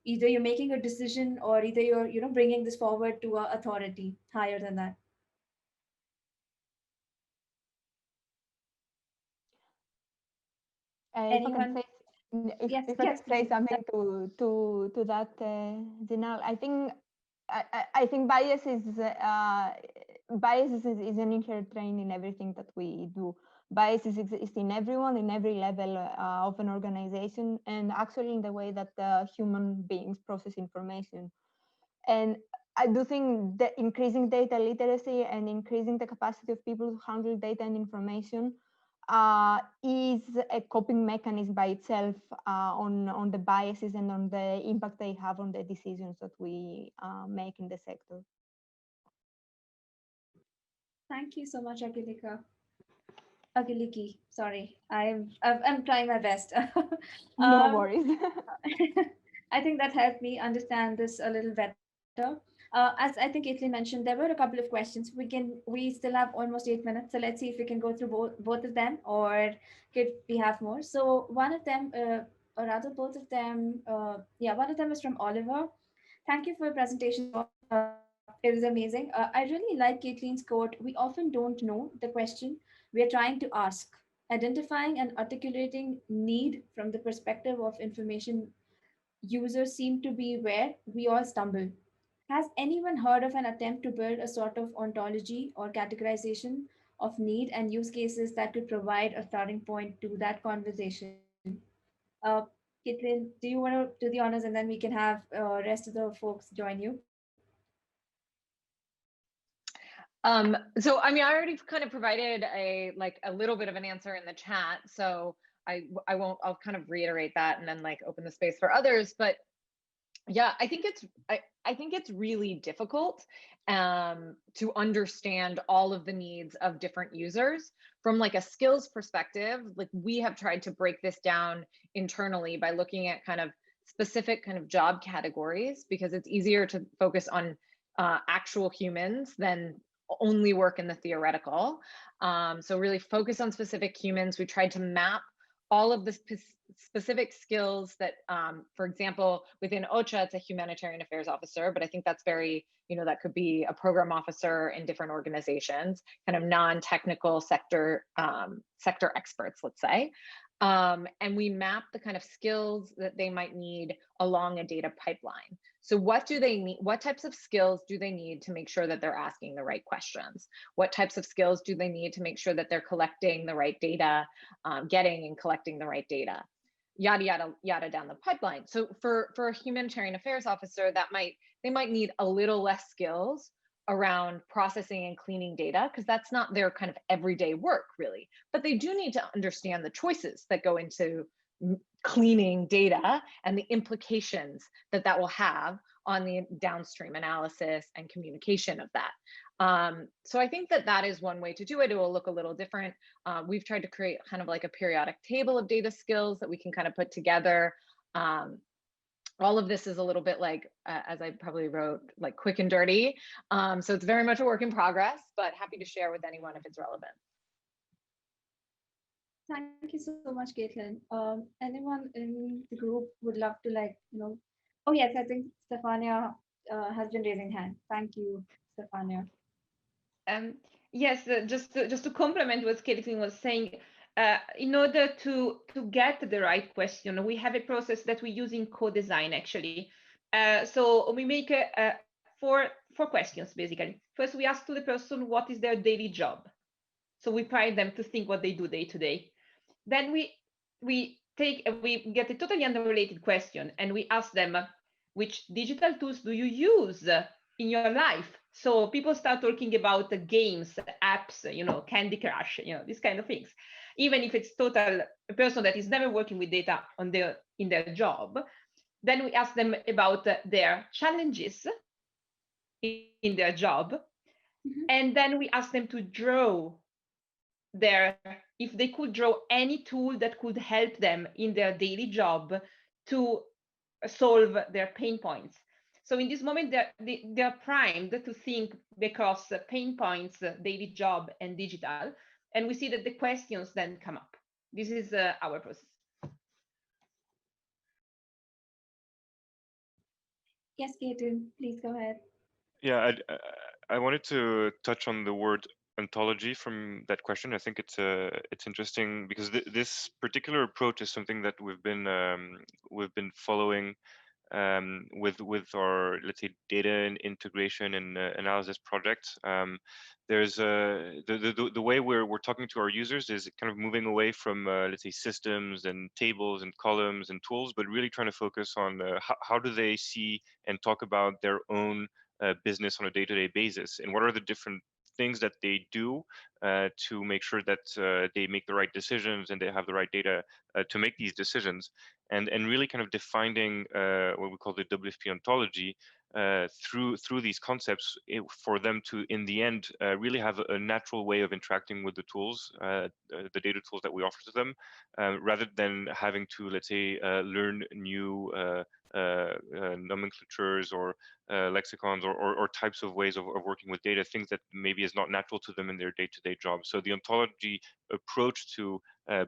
either you're making a decision or either you're bringing this forward to a authority higher than that? If I can Anyone? say, Yes, If I yes, can say please. something to that, Jinal, I think bias is an inherent trait in everything that we do. Bias exists in everyone, in every level of an organization, and actually in the way that human beings process information. And I do think that increasing data literacy and increasing the capacity of people to handle data and information is a coping mechanism by itself on the biases and on the impact they have on the decisions that we make in the sector. Thank you so much, Angeliki. Sorry, I'm trying my best. No um, worries. I think that helped me understand this a little better. As I think Katelyn mentioned, there were a couple of questions. We still have almost 8 minutes, so let's see if we can go through both of them, or could we have more? So one of them, or rather both of them, yeah, one of them is from Oliver. Thank you for your presentation, George. It was amazing. I really like Katelyn's quote. We often don't know the question we are trying to ask. Identifying and articulating need from the perspective of information users seem to be where we all stumble. Has anyone heard of an attempt to build a sort of ontology or categorization of need and use cases that could provide a starting point to that conversation? Uh, Caitlin, do you want to do the honors, and then we can have rest of the folks join you? So I mean, I already kind of provided a little bit of an answer in the chat, so I won't. I'll kind of reiterate that and then like open the space for others. But yeah, I think it's really difficult to understand all of the needs of different users from like a skills perspective. Like we have tried to break this down internally by looking at kind of specific kind of job categories, because it's easier to focus on actual humans than only work in the theoretical. So really focus on specific humans. We tried to map all of the specific skills that, for example, within OCHA, it's a humanitarian affairs officer, but I think that's very, that could be a program officer in different organizations, kind of non-technical sector experts, let's say. And we map the kind of skills that they might need along a data pipeline. So what do they need? What types of skills do they need to make sure that they're asking the right questions? What types of skills do they need to make sure that they're collecting the right data, getting and collecting the right data? Yada, yada, yada down the pipeline. So for a humanitarian affairs officer, they might need a little less skills around processing and cleaning data, because that's not their kind of everyday work really, but they do need to understand the choices that go into cleaning data and the implications that will have on the downstream analysis and communication of that. So I think that is one way to do it. It will look a little different. We've tried to create kind of like a periodic table of data skills that we can kind of put together. All of this is a little bit like, as I probably wrote, like quick and dirty. So it's very much a work in progress, but happy to share with anyone if it's relevant. Thank you so much, Caitlin. Anyone in the group would love to oh yes, I think Stefania has been raising hand. Thank you, Stefania. Yes, just to complement what Katelyn was saying, in order to get the right question, we have a process that we use in co-design actually. So we make four questions basically. First, we ask to the person what is their daily job. So we pride them to think what they do day to day. Then we get a totally unrelated question and we ask them, which digital tools do you use in your life? So people start talking about the games, apps, Candy Crush, these kind of things. Even if it's a person that is never working with data in their job, then we ask them about their challenges in their job. Mm-hmm. And then we ask them to draw if they could draw any tool that could help them in their daily job to solve their pain points. So in this moment, they're primed to think across pain points, daily job, and digital. And we see that the questions then come up. This is our process. Yes, Gaetan, please go ahead. Yeah, I wanted to touch on the word ontology from that question. I think it's interesting because this particular approach is something that we've been following with our, let's say, data and integration and analysis projects. There's the way we're talking to our users is kind of moving away from let's say systems and tables and columns and tools, but really trying to focus on how do they see and talk about their own business on a day-to-day basis, and what are the different things that they do to make sure that they make the right decisions and they have the right data to make these decisions, and really kind of defining what we call the WFP ontology through these concepts for them to, in the end, really have a natural way of interacting with the tools, the data tools that we offer to them, rather than having to, let's say, learn new nomenclatures or lexicons or types of ways of working with data, things that maybe is not natural to them in their day-to-day job. So the ontology approach to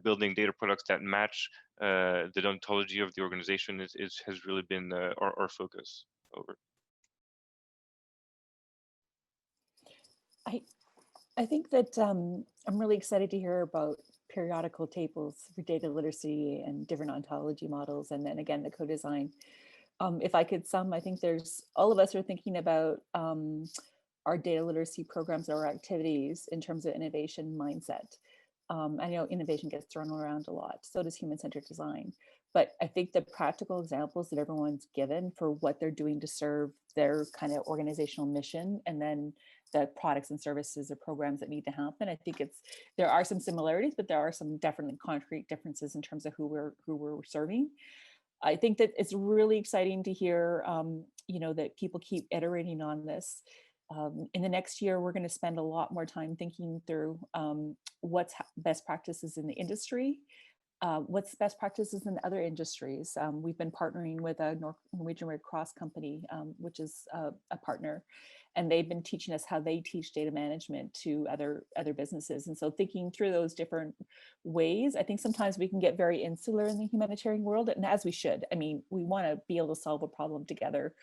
building data products that match the ontology of the organization has really been our focus. Over. I think that I'm really excited to hear about periodical tables for data literacy and different ontology models, and then again the co-design. If I could sum, I think there's all of us are thinking about our data literacy programs or activities in terms of innovation mindset. I know innovation gets thrown around a lot, so does human-centered design. But I think the practical examples that everyone's given for what they're doing to serve their kind of organizational mission, and then the products and services or programs that need to happen. I think there are some similarities, but there are some definitely concrete differences in terms of who we're serving. I think that it's really exciting to hear, you know, that people keep iterating on this. In the next year, we're going to spend a lot more time thinking through what's best practices in the industry, what's best practices in other industries. We've been partnering with a Norwegian Red Cross company, which is a partner, and they've been teaching us how they teach data management to other businesses. And so thinking through those different ways, I think sometimes we can get very insular in the humanitarian world, and as we should. I mean, we want to be able to solve a problem together.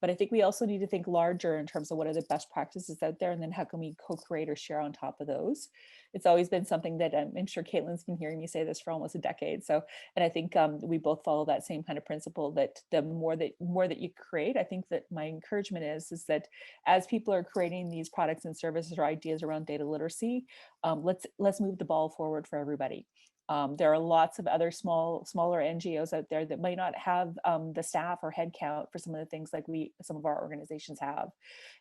But I think we also need to think larger in terms of what are the best practices out there, and then how can we co-create or share on top of those. It's always been something that I'm sure Katelyn's been hearing me say this for almost a decade. So, and I think we both follow that same kind of principle, that the more that you create, I think that my encouragement is that as people are creating these products and services or ideas around data literacy, let's move the ball forward for everybody. There are lots of other smaller NGOs out there that might not have the staff or headcount for some of the things like some of our organizations have.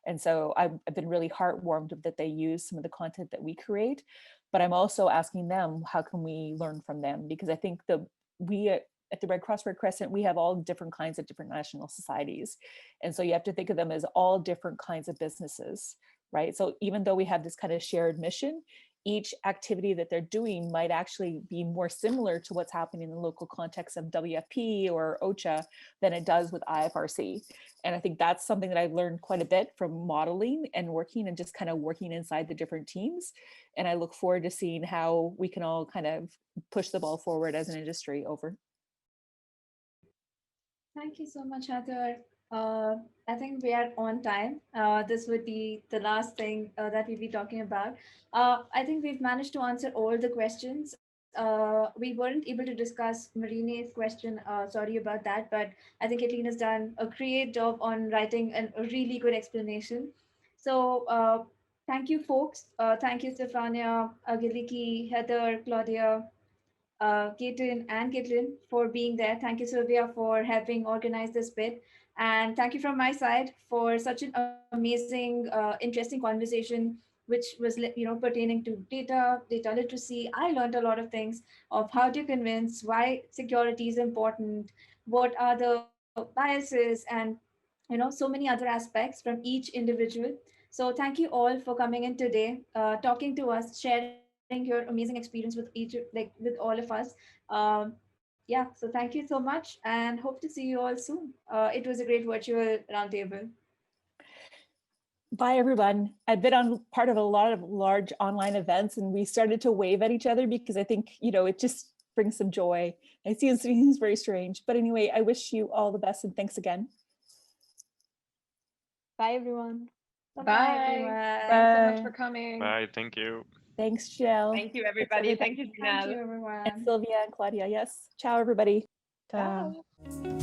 And so I've been really heartwarmed that they use some of the content that we create, but I'm also asking them, how can we learn from them? Because I think we at the Red Cross Red Crescent, we have all different kinds of different national societies. And so you have to think of them as all different kinds of businesses, right? So even though we have this kind of shared mission, each activity that they're doing might actually be more similar to what's happening in the local context of WFP or OCHA than it does with IFRC. And I think that's something that I've learned quite a bit from modeling and working and just kind of working inside the different teams. And I look forward to seeing how we can all kind of push the ball forward as an industry. Over. Thank you so much, Heather. I think we are on time. This would be the last thing that we'll be talking about. I think we've managed to answer all the questions. We weren't able to discuss Marine's question. Sorry about that, but I think Katelyn has done a great job on writing a really good explanation. So thank you, folks. Thank you, Stefania, Angeliki, Heather, Claudia, Gaetan and Katelyn for being there. Thank you, Sylvia, for helping organize this bit. And thank you from my side for such an amazing, interesting conversation, which was pertaining to data literacy. I learned a lot of things of how to convince, why security is important, what are the biases, and so many other aspects from each individual. So thank you all for coming in today, talking to us, sharing your amazing experience with with all of us. Yeah, so thank you so much, and hope to see you all soon. It was a great virtual roundtable. Bye, everyone. I've been on part of a lot of large online events, and we started to wave at each other because I think, it just brings some joy. I see it seems very strange, but anyway, I wish you all the best and thanks again. Bye, everyone. Bye. everyone. Thanks so much Bye. for coming. Bye. Thank you. Thanks, Jill. Thank you, everybody. Thank you, Thank Jinal. you, everyone. And Sylvia and Claudia. Yes. Ciao, everybody. Ciao. Ciao.